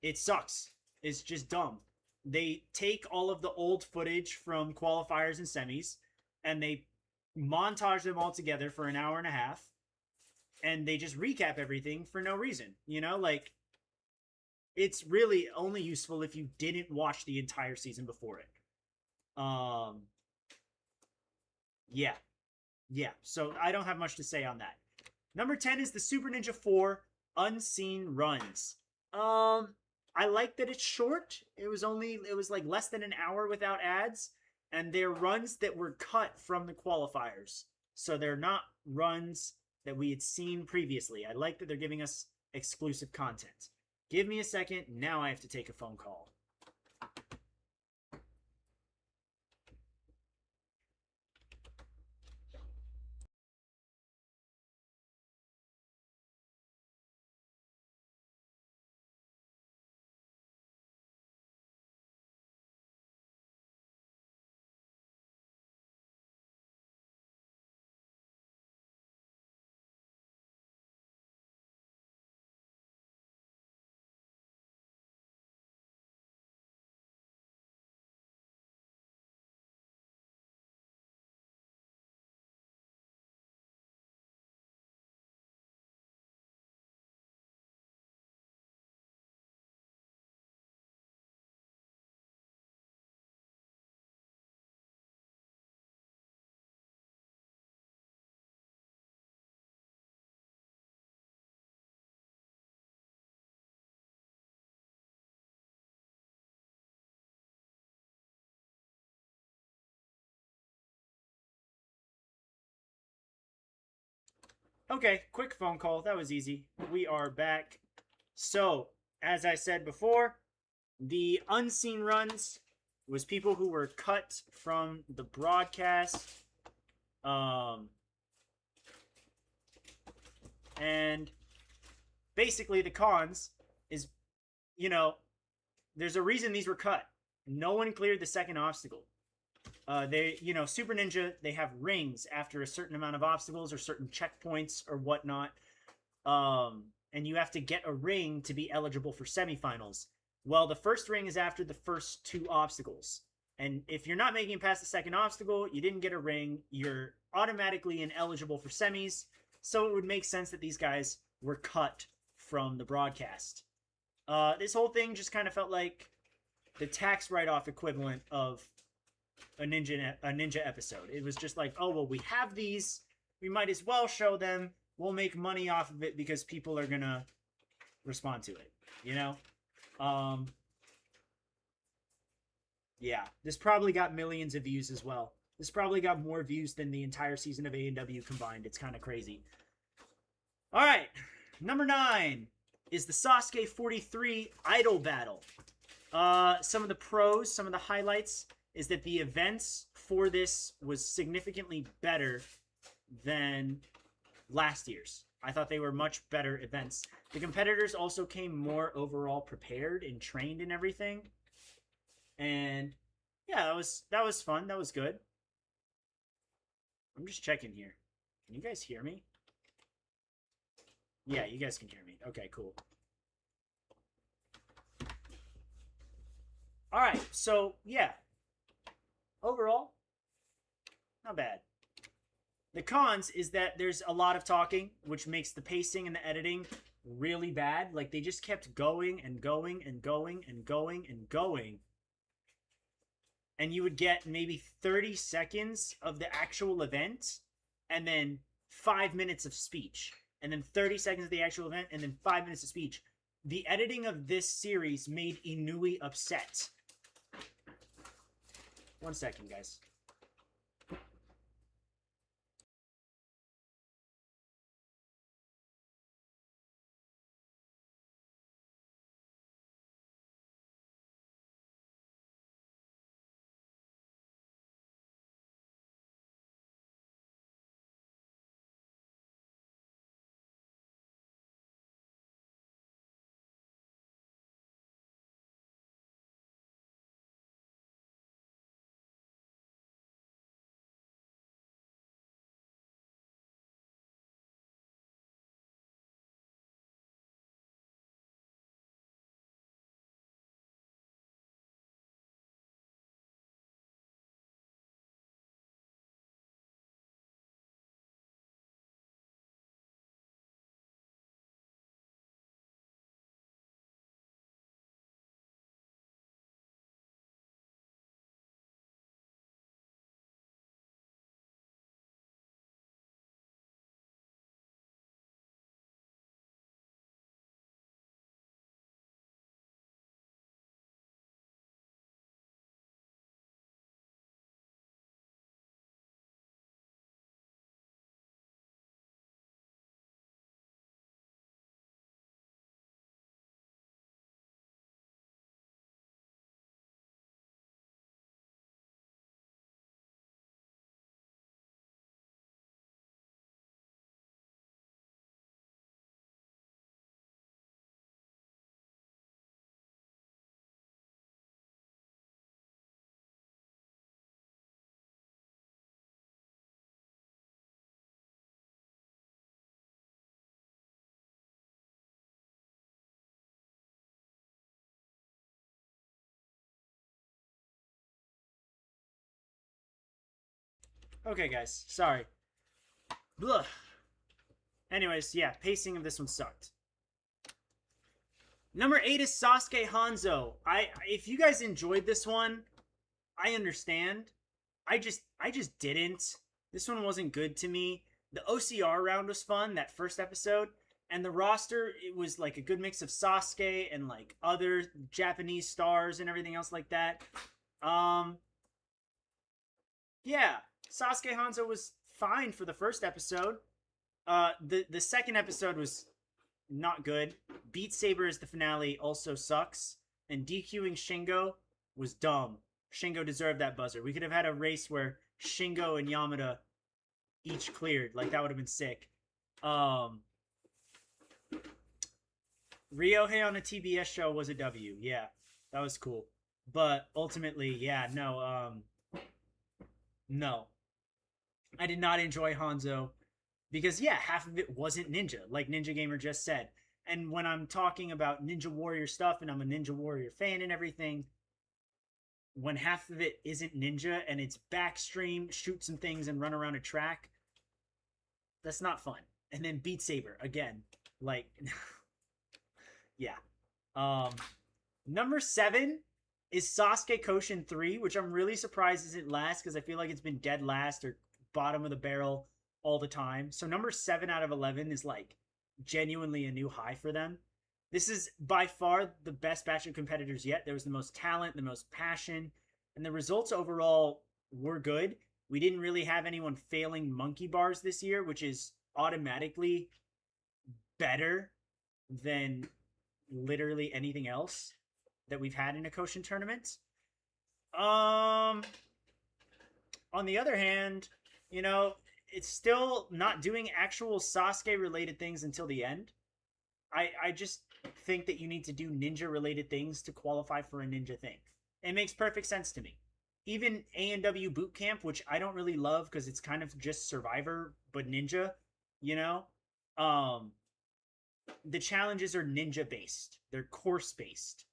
it sucks. It's just dumb. They take all of the old footage from qualifiers and semis and they montage them all together for an hour and a half and they just recap everything for no reason. You know, like, it's really only useful if you didn't watch the entire season before it. Yeah. So I don't have much to say on that. Number 10 is the Super Ninja 4 Unseen Runs. I like that it's short. It was like less than an hour without ads, and they're runs that were cut from the qualifiers. So they're not runs that we had seen previously. I like that they're giving us exclusive content. Give me a second. Now I have to take a phone call. Okay, quick phone call. That was easy. We are back. So, as I said before, the unseen runs was people who were cut from the broadcast. And basically the cons is, you know, there's a reason these were cut. No one cleared the second obstacle. Super Ninja, they have rings after a certain amount of obstacles or certain checkpoints or whatnot. And you have to get a ring to be eligible for semifinals. Well, the first ring is after the first two obstacles. And if you're not making it past the second obstacle, you didn't get a ring, you're automatically ineligible for semis. So it would make sense that these guys were cut from the broadcast. This whole thing just kind of felt like the tax write-off equivalent of a ninja episode. It was just like, oh, well, we have these. We might as well show them. We'll make money off of it because people are going to respond to it, you know? Yeah, this probably got millions of views as well. This probably got more views than the entire season of A&W combined. It's kind of crazy. All right, number 9 is the Sasuke 43 Idol Battle. Some of the pros, some of the highlights is that the events for this was significantly better than last year's. I thought they were much better events. The competitors also came more overall prepared and trained and everything. And yeah, that was fun. That was good. I'm just checking here. Can you guys hear me? Yeah, you guys can hear me. Okay, cool. All right, so yeah. Overall, not bad. The cons is that there's a lot of talking, which makes the pacing and the editing really bad. Like, they just kept going and going and going and going and going. And you would get maybe 30 seconds of the actual event, and then 5 minutes of speech. And then 30 seconds of the actual event, and then 5 minutes of speech. The editing of this series made Inui upset. 1 second, guys. Okay, guys. Sorry. Blah. Anyways, yeah, pacing of this one sucked. Number 8 is Sasuke Hanzo. If you guys enjoyed this one, I understand. I just didn't. This one wasn't good to me. The OCR round was fun, that first episode. And the roster, it was like a good mix of Sasuke and like other Japanese stars and everything else like that. Yeah, Sasuke Hanzo was fine for the first episode. The second episode was not good. Beat Saber as the finale also sucks. And DQing Shingo was dumb. Shingo deserved that buzzer. We could have had a race where Shingo and Yamada each cleared. Like, that would have been sick. Ryohei on a TBS show was a W. Yeah, that was cool. But ultimately, yeah, no. I did not enjoy Hanzo. Because, yeah, half of it wasn't Ninja, like Ninja Gamer just said. And when I'm talking about Ninja Warrior stuff and I'm a Ninja Warrior fan and everything, when half of it isn't ninja and it's backstream, shoot some things and run around a track. That's not fun. And then Beat Saber again, like, yeah. Number 7 is Sasuke Koshin 3, which I'm really surprised isn't last because I feel like it's been dead last or bottom of the barrel all the time. So number 7 out of 11 is like genuinely a new high for them. This is by far the best batch of competitors yet. There was the most talent, the most passion, and the results overall were good. We didn't really have anyone failing monkey bars this year, which is automatically better than literally anything else that we've had in a Koshin tournament. On the other hand, you know, it's still not doing actual Sasuke related things until the end. I just think that you need to do ninja related things to qualify for a ninja thing. It makes perfect sense to me. Even A&W Boot Camp, which I don't really love because it's kind of just Survivor but ninja, you know. The challenges are ninja based. They're course based.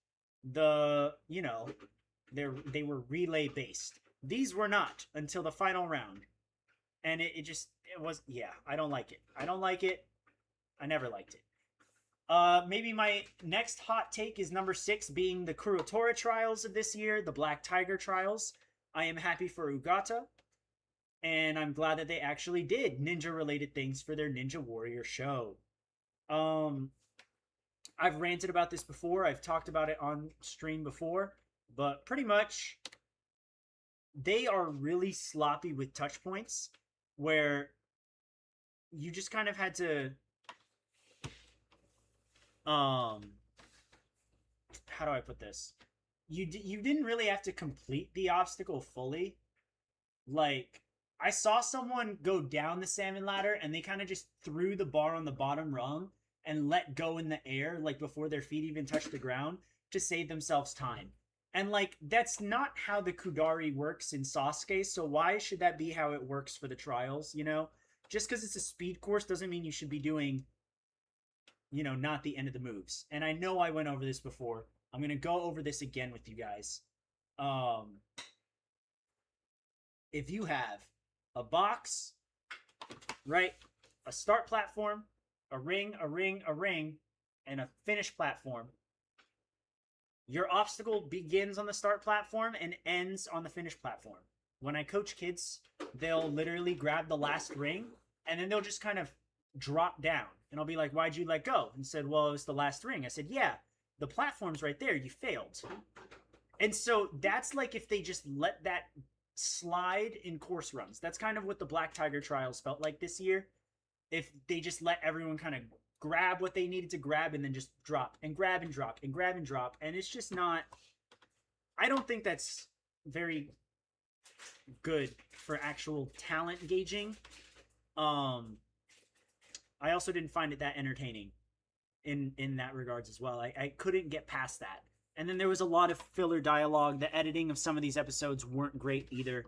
They were relay based. These were not until the final round. And it was, yeah, I don't like it. I never liked it. Maybe my next hot take is number 6 being the Kurotora trials of this year, the Black Tiger trials. I am happy for Ugata, and I'm glad that they actually did ninja-related things for their Ninja Warrior show. I've ranted about this before. I've talked about it on stream before, but pretty much they are really sloppy with touch points where you just kind of had to how do I put this? You didn't really have to complete the obstacle fully. Like, I saw someone go down the salmon ladder and they kind of just threw the bar on the bottom rung and let go in the air, like before their feet even touched the ground, to save themselves time. And like, that's not how the Kudari works in Sasuke, so why should that be how it works for the trials, you know? Just because it's a speed course doesn't mean you should be doing, you know, not the end of the moves. And I know I went over this before. I'm going to go over this again with you guys. If you have a box, right, a start platform, a ring, and a finish platform, your obstacle begins on the start platform and ends on the finish platform. When I coach kids, they'll literally grab the last ring and then they'll just kind of drop down. And I'll be like, why'd you let go? And said, well, it was the last ring. I said, yeah, the platform's right there. You failed. And so that's like if they just let that slide in course runs. That's kind of what the Black Tiger trials felt like this year. If they just let everyone kind of grab what they needed to grab and then just drop and grab and drop and grab and drop. And it's just not, I don't think that's very good for actual talent gauging. I also didn't find it that entertaining in that regards as well. I couldn't get past that. And then there was a lot of filler dialogue. The editing of some of these episodes weren't great either.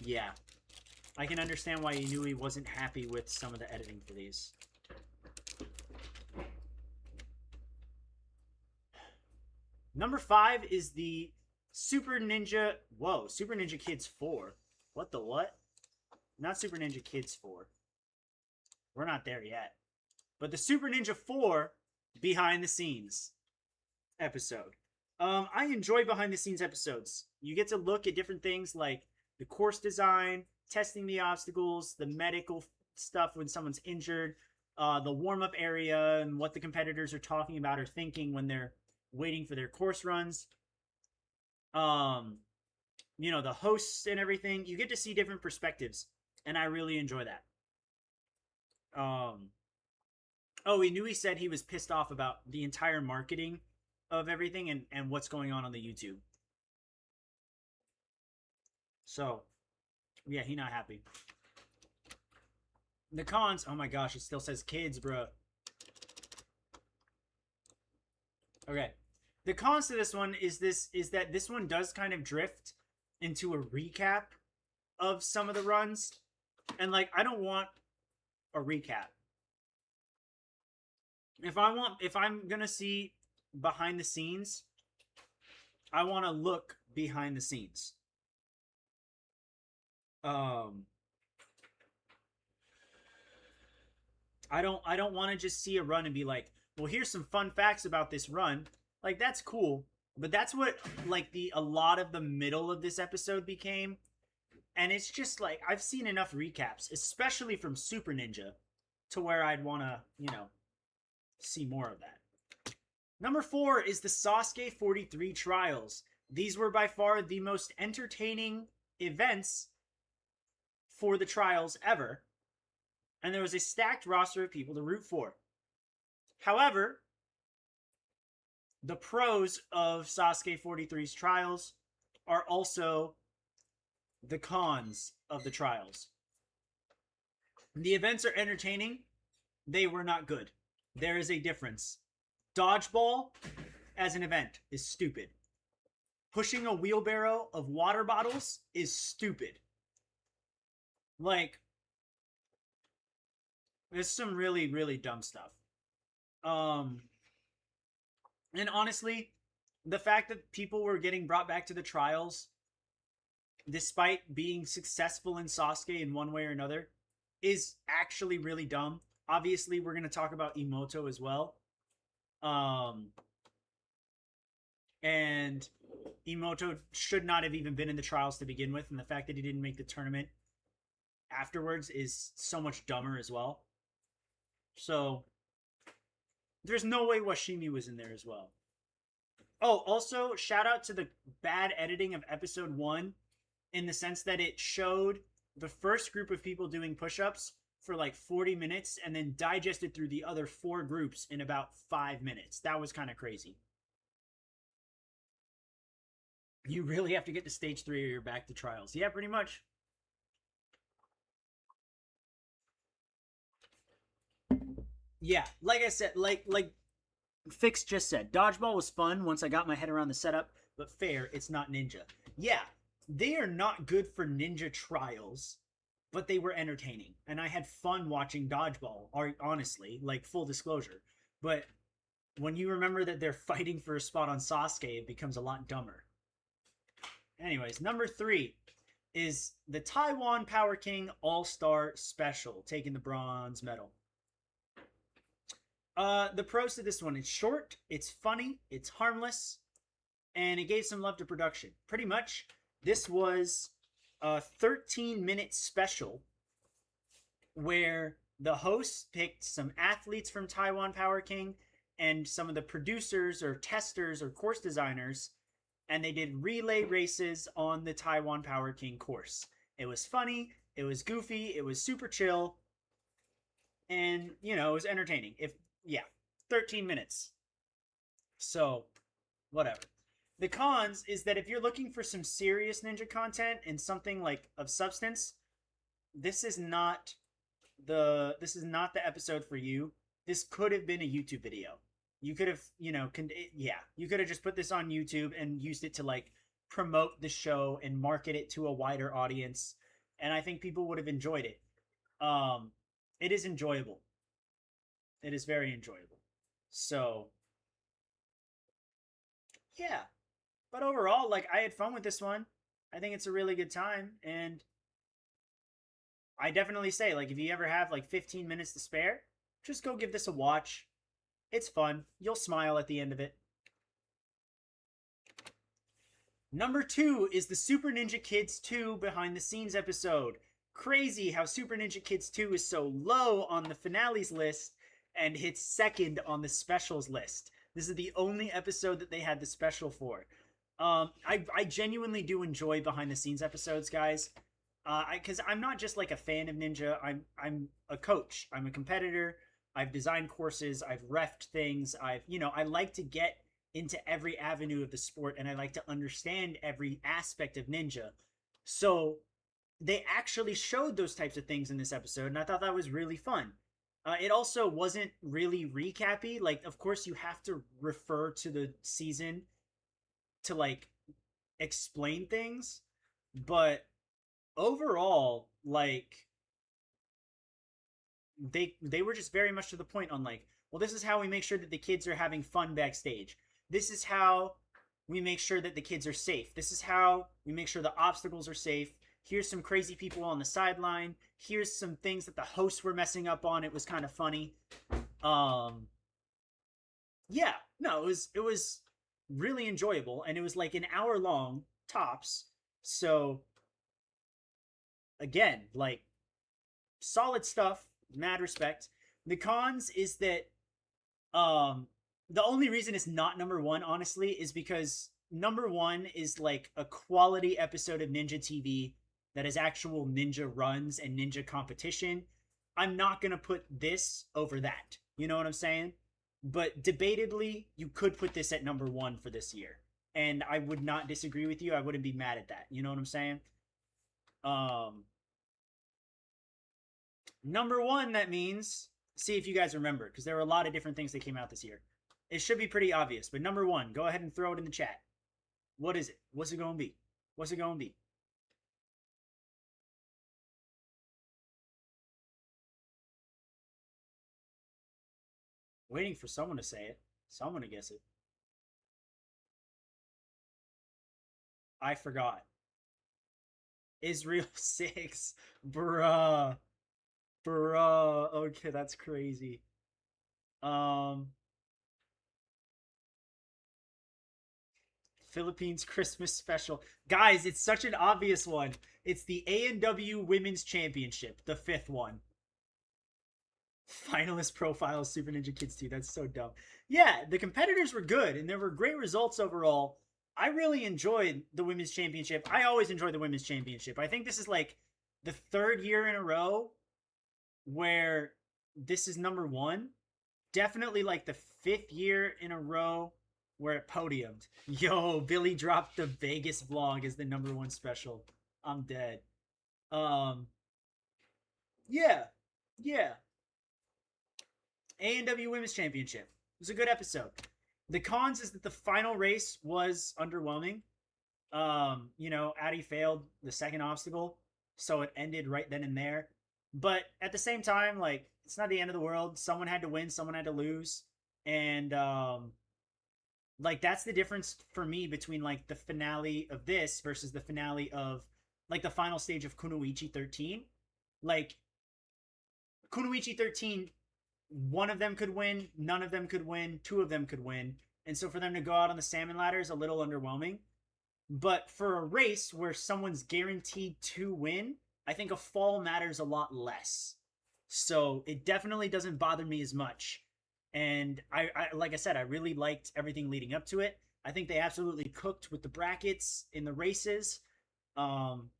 Yeah. I can understand why Inui wasn't happy with some of the editing for these. Number 5 is the Super Ninja... Whoa, Super Ninja Kids 4. What the what? Not Super Ninja Kids 4. We're not there yet. But the Super Ninja 4 behind the scenes episode. I enjoy behind the scenes episodes. You get to look at different things like the course design, testing the obstacles, the medical stuff when someone's injured, the warm-up area, and what the competitors are talking about or thinking when they're waiting for their course runs. You know, the hosts and everything. You get to see different perspectives, and I really enjoy that. Oh, Inui said he was pissed off about the entire marketing of everything and what's going on the YouTube. So, yeah, he not happy. The cons, oh my gosh, it still says kids, bro. Okay. The cons to this one is that this one does kind of drift into a recap of some of the runs. And like, I don't want a recap. If I'm gonna see behind the scenes, I want to look behind the scenes. I don't want to just see a run and be like, well, here's some fun facts about this run. Like, that's cool, but that's what like a lot of the middle of this episode became. And it's just like, I've seen enough recaps, especially from Super Ninja, to where I'd want to, see more of that. Number 4 is the Sasuke 43 trials. These were by far the most entertaining events for the trials ever. And there was a stacked roster of people to root for. However, the pros of Sasuke 43's trials are also the cons of the trials. The events are entertaining. They were not good. There is a difference. Dodgeball as an event is stupid. Pushing a wheelbarrow of water bottles is stupid. Like, there's some really, really dumb stuff. And honestly, the fact that people were getting brought back to the trials, despite being successful in Sasuke in one way or another, is actually really dumb. Obviously, we're going to talk about Imoto as well. And Imoto should not have even been in the trials to begin with, and the fact that he didn't make the tournament afterwards is so much dumber as well. So, there's no way Washimi was in there as well. Oh, also, shout out to the bad editing of episode 1, in the sense that it showed the first group of people doing push-ups for like 40 minutes and then digested through the other 4 groups in about 5 minutes. That was kind of crazy. You really have to get to stage 3 or you're back to trials. Yeah, pretty much. Yeah, like I said, like Fix just said, dodgeball was fun once I got my head around the setup, but fair, it's not ninja. Yeah, they are not good for ninja trials, but they were entertaining. And I had fun watching dodgeball, honestly, like full disclosure. But when you remember that they're fighting for a spot on Sasuke, it becomes a lot dumber. Anyways, number 3 is the Taiwan Power King All-Star Special, taking the bronze medal. The pros to this one, it's short, it's funny, it's harmless, and it gave some love to production. Pretty much, this was a 13-minute special where the hosts picked some athletes from Taiwan Power King and some of the producers or testers or course designers, and they did relay races on the Taiwan Power King course. It was funny, it was goofy, it was super chill, and, it was entertaining. 13 minutes. So, whatever. The cons is that if you're looking for some serious ninja content and something like of substance, this is not the episode for you. This could have been a YouTube video. You could have, you could have just put this on YouTube and used it to like promote the show and market it to a wider audience, and I think people would have enjoyed it. It is enjoyable. It is very enjoyable. So, yeah. But overall, like, I had fun with this one. I think it's a really good time, and I definitely say, like, if you ever have, like, 15 minutes to spare, just go give this a watch. It's fun. You'll smile at the end of it. Number 2 is the Super Ninja Kids 2 behind the scenes episode. Crazy how Super Ninja Kids 2 is so low on the finales list and hits second on the specials list. This is the only episode that they had the special for. I genuinely do enjoy behind the scenes episodes, guys. Because I'm not just like a fan of ninja. I'm a coach. I'm a competitor. I've designed courses. I've reffed things. I like to get into every avenue of the sport, and I like to understand every aspect of ninja. So they actually showed those types of things in this episode, and I thought that was really fun. It also wasn't really recappy. Like, of course, you have to refer to the season to, like, explain things. But overall, like, they were just very much to the point on, like, well, this is how we make sure that the kids are having fun backstage. This is how we make sure that the kids are safe. This is how we make sure the obstacles are safe. Here's some crazy people on the sideline. Here's some things that the hosts were messing up on. It was kind of funny. Um, yeah, no, it was really enjoyable, and it was like an hour long tops. So again, like solid stuff. Mad respect. The cons is that the only reason it's not number one, honestly, is because number one is like a quality episode of Ninja TV that has actual ninja runs and ninja competition. I'm not gonna put this over that. You know what I'm saying? But debatably, you could put this at number one for this year. And I would not disagree with you. I wouldn't be mad at that. You know what I'm saying? Um, Number one, that means, see if you guys remember, because there were a lot of different things that came out this year. It should be pretty obvious, but number one, go ahead and throw it in the chat. What is it? What's it going to be? What's it going to be? Waiting for someone to say it. Someone to guess it. I forgot. Israel 6. Bruh. Bruh. Okay, that's crazy. Um, Philippines Christmas special. Guys, it's such an obvious one. It's the A&W Women's Championship, the fifth one. Finalist profile Super Ninja Kids 2. That's so dumb. Yeah, the competitors were good and there were great results overall. I really enjoyed the Women's Championship. I always enjoy the Women's Championship. I think this is like the third year in a row where this is number one. Definitely like the fifth year in a row where it podiumed. Yo, Billy dropped the Vegas vlog as the number one special. I'm dead. Um, yeah, yeah. A&W Women's Championship. It was a good episode. The cons is that the final race was underwhelming. Addie failed the second obstacle, so it ended right then and there. But at the same time, like, it's not the end of the world. Someone had to win, someone had to lose. And like that's the difference for me between like the finale of this versus the finale of like the final stage of Kunoichi 13. Like Kunoichi 13, one of them could win, none of them could win, two of them could win. And so for them to go out on the salmon ladder is a little underwhelming. But for a race where someone's guaranteed to win, I think a fall matters a lot less. So it definitely doesn't bother me as much. And I like I said, I really liked everything leading up to it. I think they absolutely cooked with the brackets in the races. Um,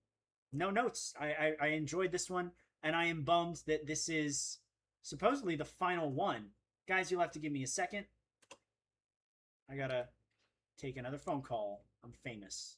no notes. I enjoyed this one, and I am bummed that this is supposedly the final one. Guys, you'll have to give me a second. I gotta take another phone call. I'm famous.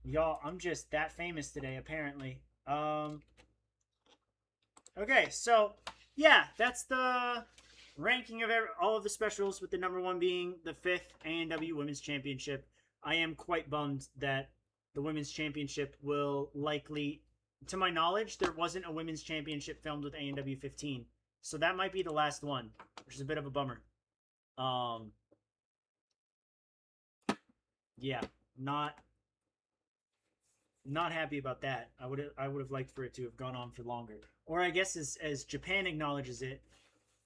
Y'all, I'm just that famous today, apparently. Okay, so yeah, that's the ranking of all of the specials, with the number one being the 5th A&W Women's Championship. I am quite bummed that the Women's Championship will likely, to my knowledge, there wasn't a Women's Championship filmed with A&W 15. So that might be the last one, which is a bit of a bummer. Yeah, not happy about that. I would have liked for it to have gone on for longer. Or I guess as Japan acknowledges it,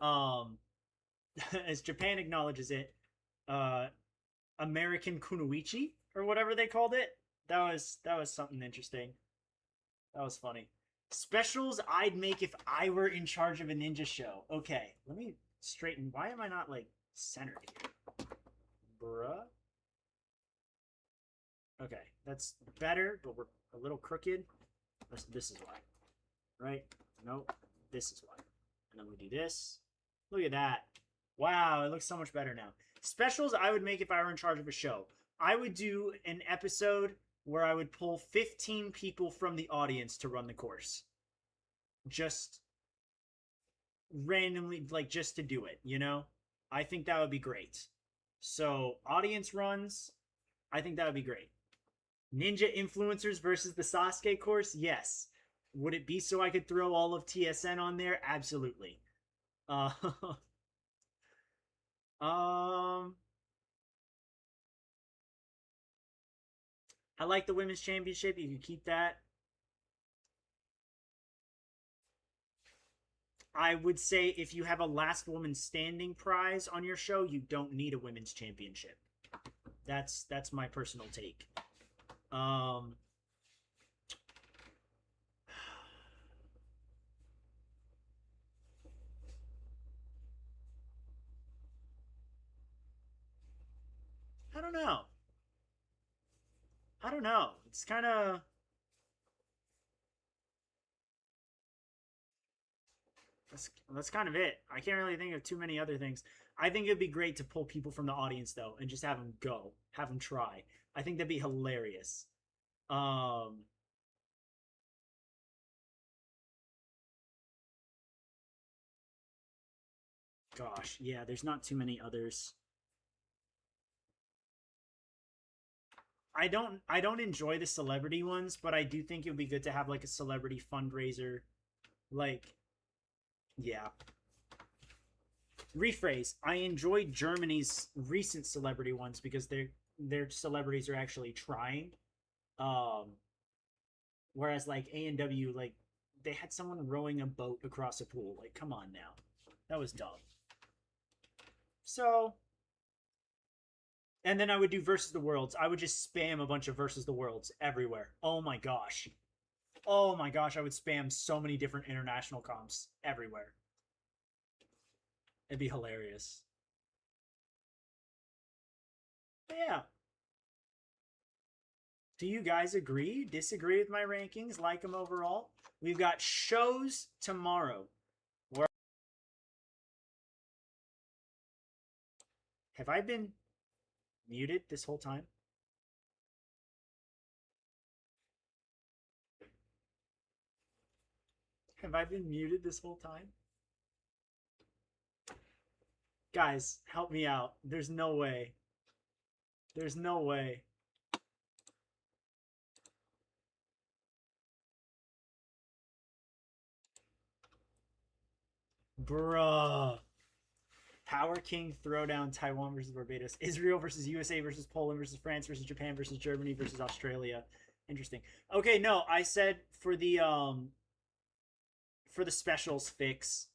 um as Japan acknowledges it, uh American Kunoichi or whatever they called it. That was something interesting. That was funny. Specials I'd make if I were in charge of a ninja show. Okay, let me straighten. Why am I not like centered here? Bruh. Okay, that's better, but we're a little crooked. This is why. Right? Nope. This is why. And then we do this. Look at that. Wow, it looks so much better now. Specials I would make if I were in charge of a show. I would do an episode where I would pull 15 people from the audience to run the course. Just randomly, like, just to do it, you know? I think that would be great. So, audience runs, I think that would be great. Ninja influencers versus the Sasuke course? Yes. Would it be so I could throw all of TSN on there? Absolutely. I like the women's championship. You can keep that. I would say if you have a last woman standing prize on your show, you don't need a women's championship. That's my personal take. I don't know. I don't know. It's kind of. That's kind of it. I can't really think of too many other things. I think it'd be great to pull people from the audience though, and just have them go, have them try. I think that'd be hilarious. Um, Gosh, yeah. There's not too many others. I don't enjoy the celebrity ones, but I do think it would be good to have like a celebrity fundraiser. Like, yeah. Rephrase. I enjoy Germany's recent celebrity ones because their celebrities are actually trying. Um, Whereas like A&W, like they had someone rowing a boat across a pool. Like, come on now, that was dumb. So, and then I would do versus the worlds. I would just spam a bunch of versus the worlds everywhere. Oh my gosh. Oh my gosh, I would spam so many different international comps everywhere. It'd be hilarious. But yeah. Do you guys agree? Disagree with my rankings? Like them overall? We've got shows tomorrow. Where have I been muted this whole time? Have I been muted this whole time? Guys, help me out. There's no way. There's no way. Bruh. Power King Throwdown, Taiwan versus Barbados, Israel versus USA versus Poland versus France versus Japan versus Germany versus Australia. Interesting. Okay, no, I said for the specials fix,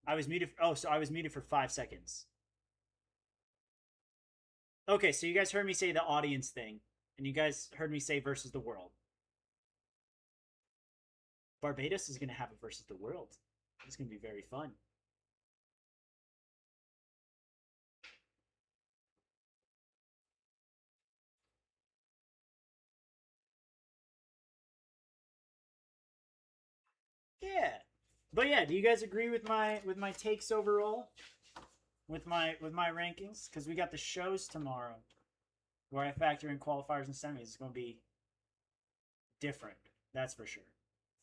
I was muted. Oh, so I was muted for 5 seconds. Okay, so you guys heard me say the audience thing, and you guys heard me say versus the world. Barbados is going to have a versus the world. It's going to be very fun. Yeah. But yeah, do you guys agree with my takes overall? With my rankings? Because we got the shows tomorrow where I factor in qualifiers and semis. It's gonna be different. That's for sure.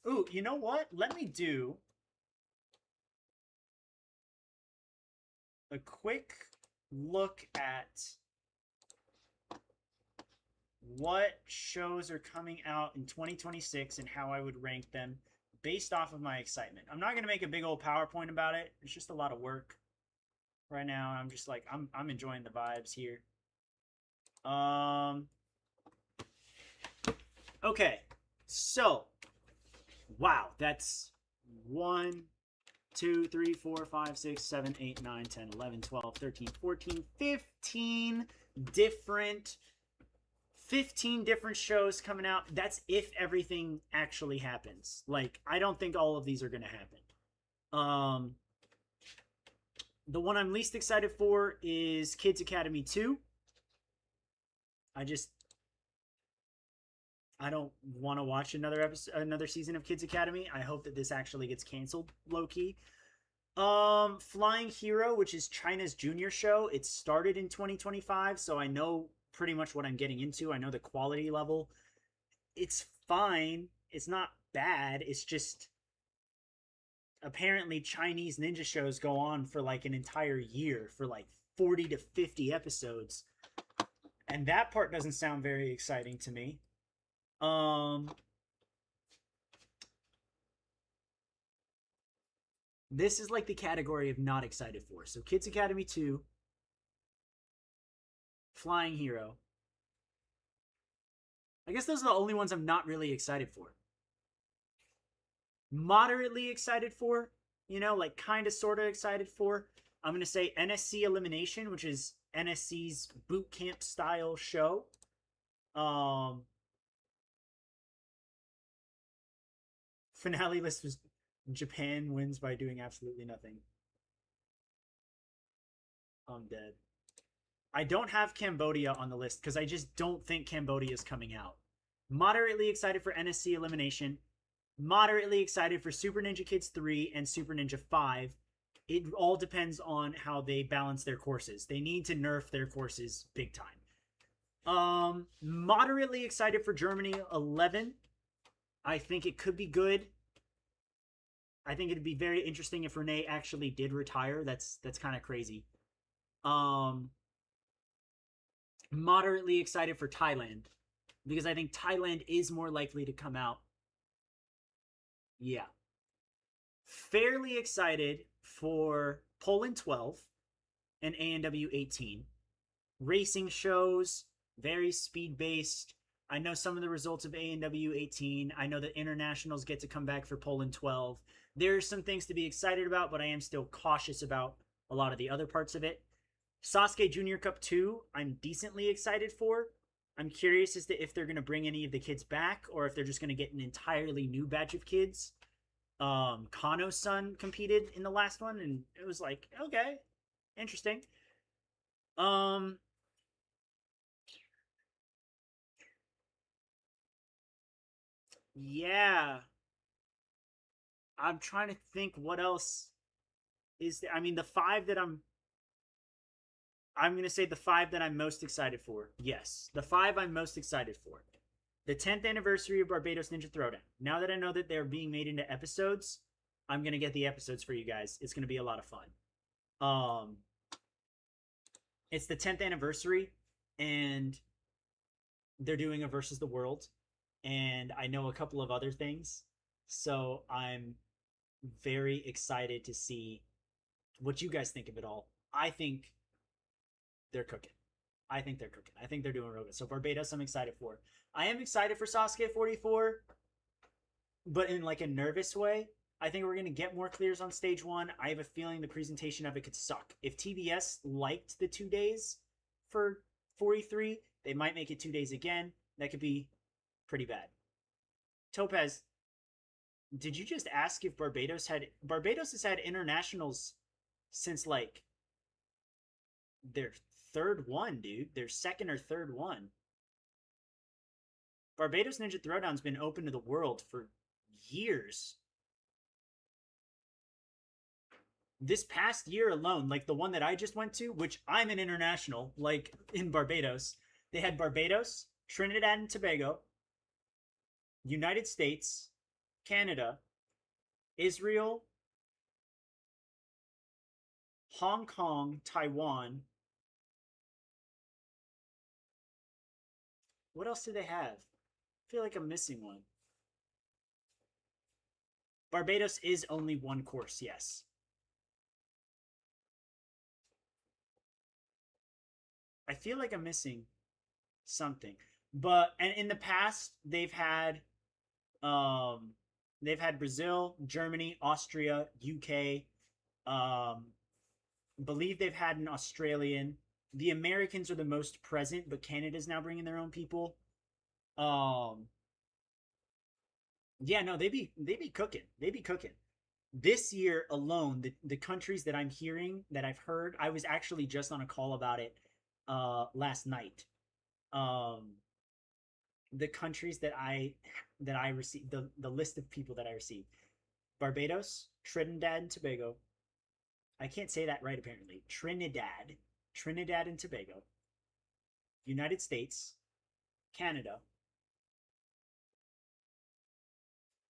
Ooh, you know what? Let me do a quick look at what shows are coming out in 2026 and how I would rank them based off of my excitement. I'm not going to make a big old PowerPoint about it. It's just a lot of work right now. I'm just like, I'm enjoying the vibes here. Okay. So, wow, that's 1, 2, 3, 4, 5, 6, 7, 8, 9, 10, 11, 12, 13, 14, 15 different shows coming out. That's if everything actually happens. Like, I don't think all of these are going to happen. The one I'm least excited for is Kids Academy 2. I don't want to watch another season of Kids Academy. I hope that this actually gets canceled, low-key. Flying Hero, which is China's junior show. It started in 2025, so I know pretty much what I'm getting into. I know the quality level. It's fine. It's not bad. It's just apparently Chinese ninja shows go on for like an entire year for like 40 to 50 episodes. And that part doesn't sound very exciting to me. This is like the category of not excited for. So Kids Academy 2, Flying Hero. I guess those are the only ones I'm not really excited for. Moderately excited for, you know, like kind of sort of excited for. I'm going to say NSC Elimination, which is NSC's boot camp style show. Finale list was Japan wins by doing absolutely nothing. I'm dead. I don't have Cambodia on the list because I just don't think Cambodia is coming out. Moderately excited for NSC Elimination. Moderately excited for Super Ninja Kids 3 and Super Ninja 5. It all depends on how they balance their courses. They need to nerf their courses big time. Moderately excited for Germany 11. I think it could be good. I think it'd be very interesting if Renee actually did retire. That's kind of crazy. Moderately excited for Thailand because I think Thailand is more likely to come out. Yeah. Fairly excited for Poland 12 and ANW 18. Racing shows, very speed-based. I know some of the results of ANW 18. I know that internationals get to come back for Poland 12. There's some things to be excited about, but I am still cautious about a lot of the other parts of it. Sasuke Junior Cup 2, I'm decently excited for. I'm curious as to if they're going to bring any of the kids back or if they're just going to get an entirely new batch of kids. Kano's son competed in the last one, and it was like, okay, interesting. Yeah. I'm trying to think what else is there. I mean, the 5 that I'm going to say the 5 that I'm most excited for. Yes, the 5 I'm most excited for. The 10th anniversary of Barbados Ninja Throwdown. Now that I know that they're being made into episodes, I'm going to get the episodes for you guys. It's going to be a lot of fun. It's the 10th anniversary, and they're doing a versus the world, and I know a couple of other things, so I'm very excited to see what you guys think of it all. I think they're cooking. I think they're doing real good. So Barbados, I'm excited for. I am excited for Sasuke 44, but in like a nervous way. I think we're going to get more clears on stage 1. I have a feeling the presentation of it could suck. If TBS liked the 2 days for 43, they might make it 2 days again. That could be pretty bad. Topaz, did you just ask if Barbados has had internationals since like their third one, dude. Their second or third one. Barbados Ninja Throwdown's been open to the world for years. This past year alone, like the one that I just went to, which I'm an international, like in Barbados, they had Barbados, Trinidad and Tobago, United States, Canada, Israel, Hong Kong, Taiwan. What else do they have? I feel like I'm missing one. Barbados is only one course, yes. I feel like I'm missing something. But and in the past um they've had Brazil, Germany, Austria, UK, um believe they've had an Australian. The Americans are the most present, but Canada's now bringing their own people. Um yeah, no, they be cooking. They be cooking. This year alone, the countries that I'm hearing that I've heard, I was actually just on a call about it last night. Um the countries that I received, the list of people that I received: Barbados, Trinidad and Tobago. I can't say that right apparently. Trinidad and Tobago, United States, Canada.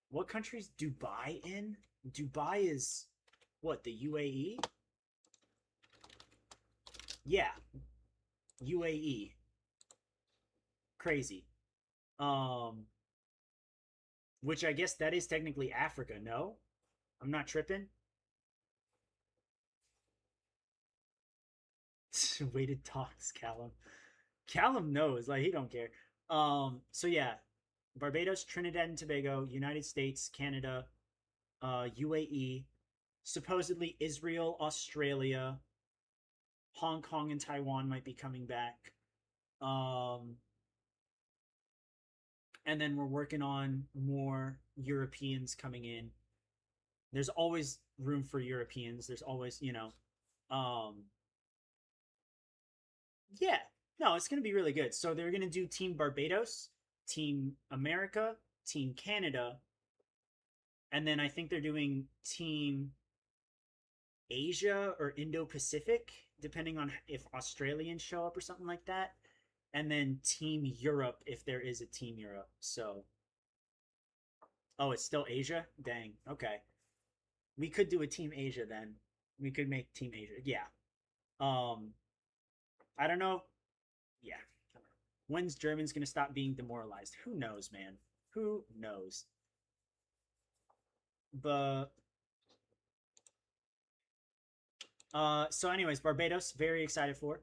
What country's Dubai in? Dubai is what, the UAE? Yeah, UAE. Crazy. Um, which I guess that is technically Africa. No, I'm not tripping. Weighted talks, Callum. Callum knows, like he don't care. So yeah, Barbados, Trinidad and Tobago, United States, Canada, UAE, supposedly Israel, Australia, Hong Kong and Taiwan might be coming back. Um, and then we're working on more Europeans coming in. There's always room for Europeans. There's always, yeah, no, it's going to be really good. So they're going to do Team Barbados, Team America, Team Canada, and then I think they're doing Team Asia or Indo Pacific, depending on if Australians show up or something like that. And then Team Europe if there is a Team Europe. So, oh, it's still Asia? Dang. Okay. We could do a Team Asia then. We could make Team Asia. Yeah. Um, I don't know. Yeah. When's Germans going to stop being demoralized? Who knows, man? Who knows? But so anyways, Barbados, very excited for.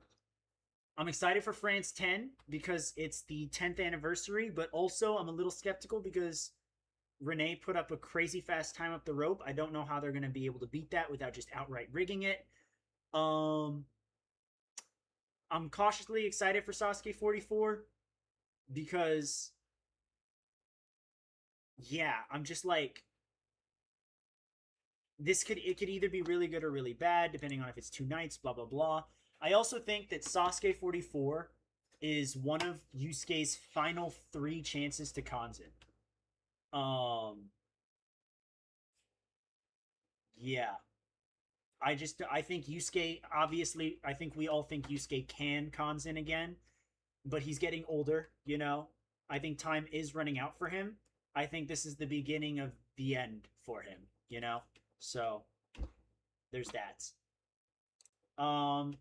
I'm excited for France 10 because it's the 10th anniversary, but also I'm a little skeptical because Renee put up a crazy fast time up the rope. I don't know how they're going to be able to beat that without just outright rigging it. Um I'm cautiously excited for Sasuke 44 because yeah, I'm just like it could either be really good or really bad depending on if it's two nights, blah blah blah. I also think that Sasuke 44 is one of Yusuke's final 3 chances to Kanzen. Um yeah. I think Yusuke, obviously I think we all think Yusuke can Kanzen again, but he's getting older, you know. I think time is running out for him. I think this is the beginning of the end for him, you know. So there's that. Um,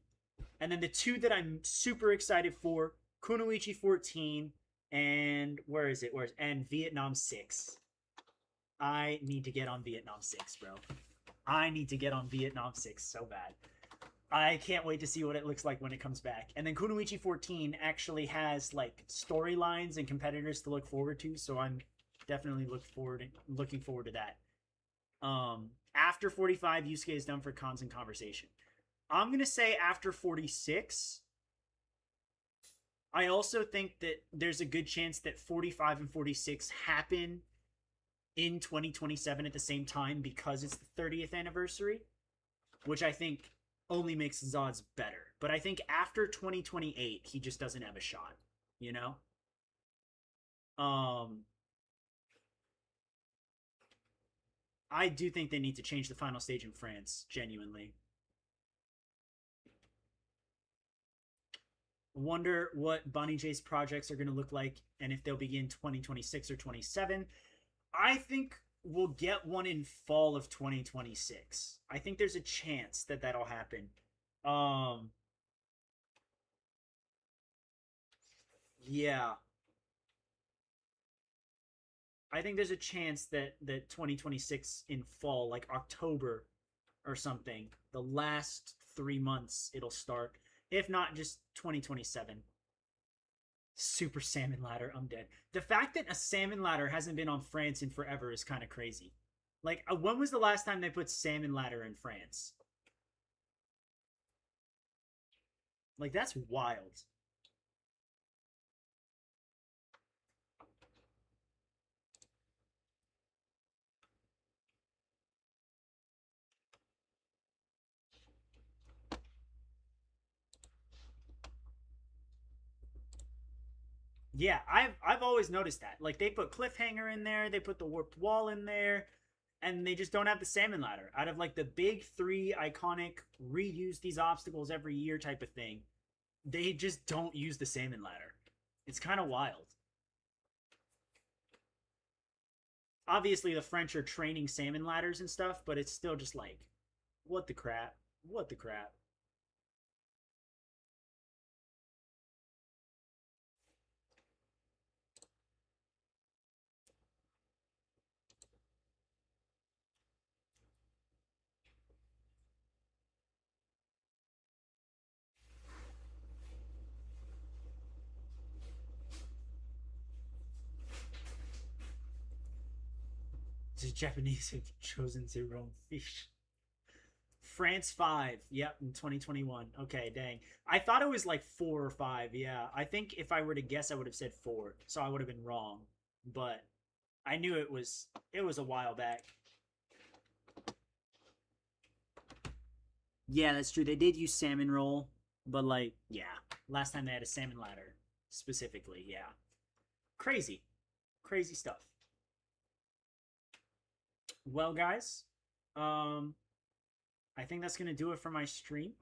and then the two that I'm super excited for: Kunoichi 14 and where is it? And Vietnam 6. I need to get on Vietnam 6, bro. I need to get on Vietnam 6 so bad. I can't wait to see what it looks like when it comes back. And then Kunoichi 14 actually has like storylines and competitors to look forward to, so I'm definitely looking forward to that. After 45, Yusuke is done for cons and conversation. I'm gonna say after 46. I also think that there's a good chance that 45 and 46 happen in 2027 at the same time because it's the 30th anniversary, which I think only makes his odds better. But I think after 2028, he just doesn't have a shot, you know? Um, I do think they need to change the final stage in France, genuinely. Wonder what Bonnie J's projects are going to look like and if they'll begin 2026 or 27. I think we'll get one in fall of 2026. I think there's a chance that that'll happen. Um yeah, I think there's a chance that 2026 in fall, like October or something, the last 3 months it'll start. If not, just 2027. Super salmon ladder. I'm dead. The fact that a salmon ladder hasn't been on France in forever is kind of crazy. Like, when was the last time they put salmon ladder in France? Like, that's wild. Yeah, I've always noticed that. Like, they put cliffhanger in there, they put the warped wall in there, and they just don't have the salmon ladder. Out of like the big three iconic reuse these obstacles every year type of thing, they just don't use the salmon ladder. It's kind of wild. Obviously, the French are training salmon ladders and stuff, but it's still just like, what the crap? What the crap? The Japanese have chosen their own fish. France 5. Yep, in 2021. Okay, dang. I thought it was like 4 or 5. Yeah. I think if I were to guess I would have said 4. So I would have been wrong. But I knew it was a while back. Yeah, that's true. They did use salmon roll, but like, yeah. Last time they had a salmon ladder specifically. Yeah. Crazy. Crazy stuff. Well, guys, um I think that's going to do it for my stream.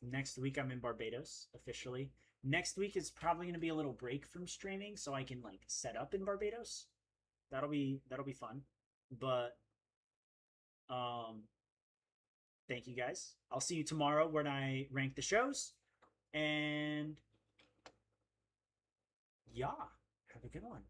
Next week I'm in Barbados officially. Next week is probably going to be a little break from streaming so I can like set up in Barbados. That'll be fun. But um thank you guys. I'll see you tomorrow when I rank the shows and yeah, have a good one.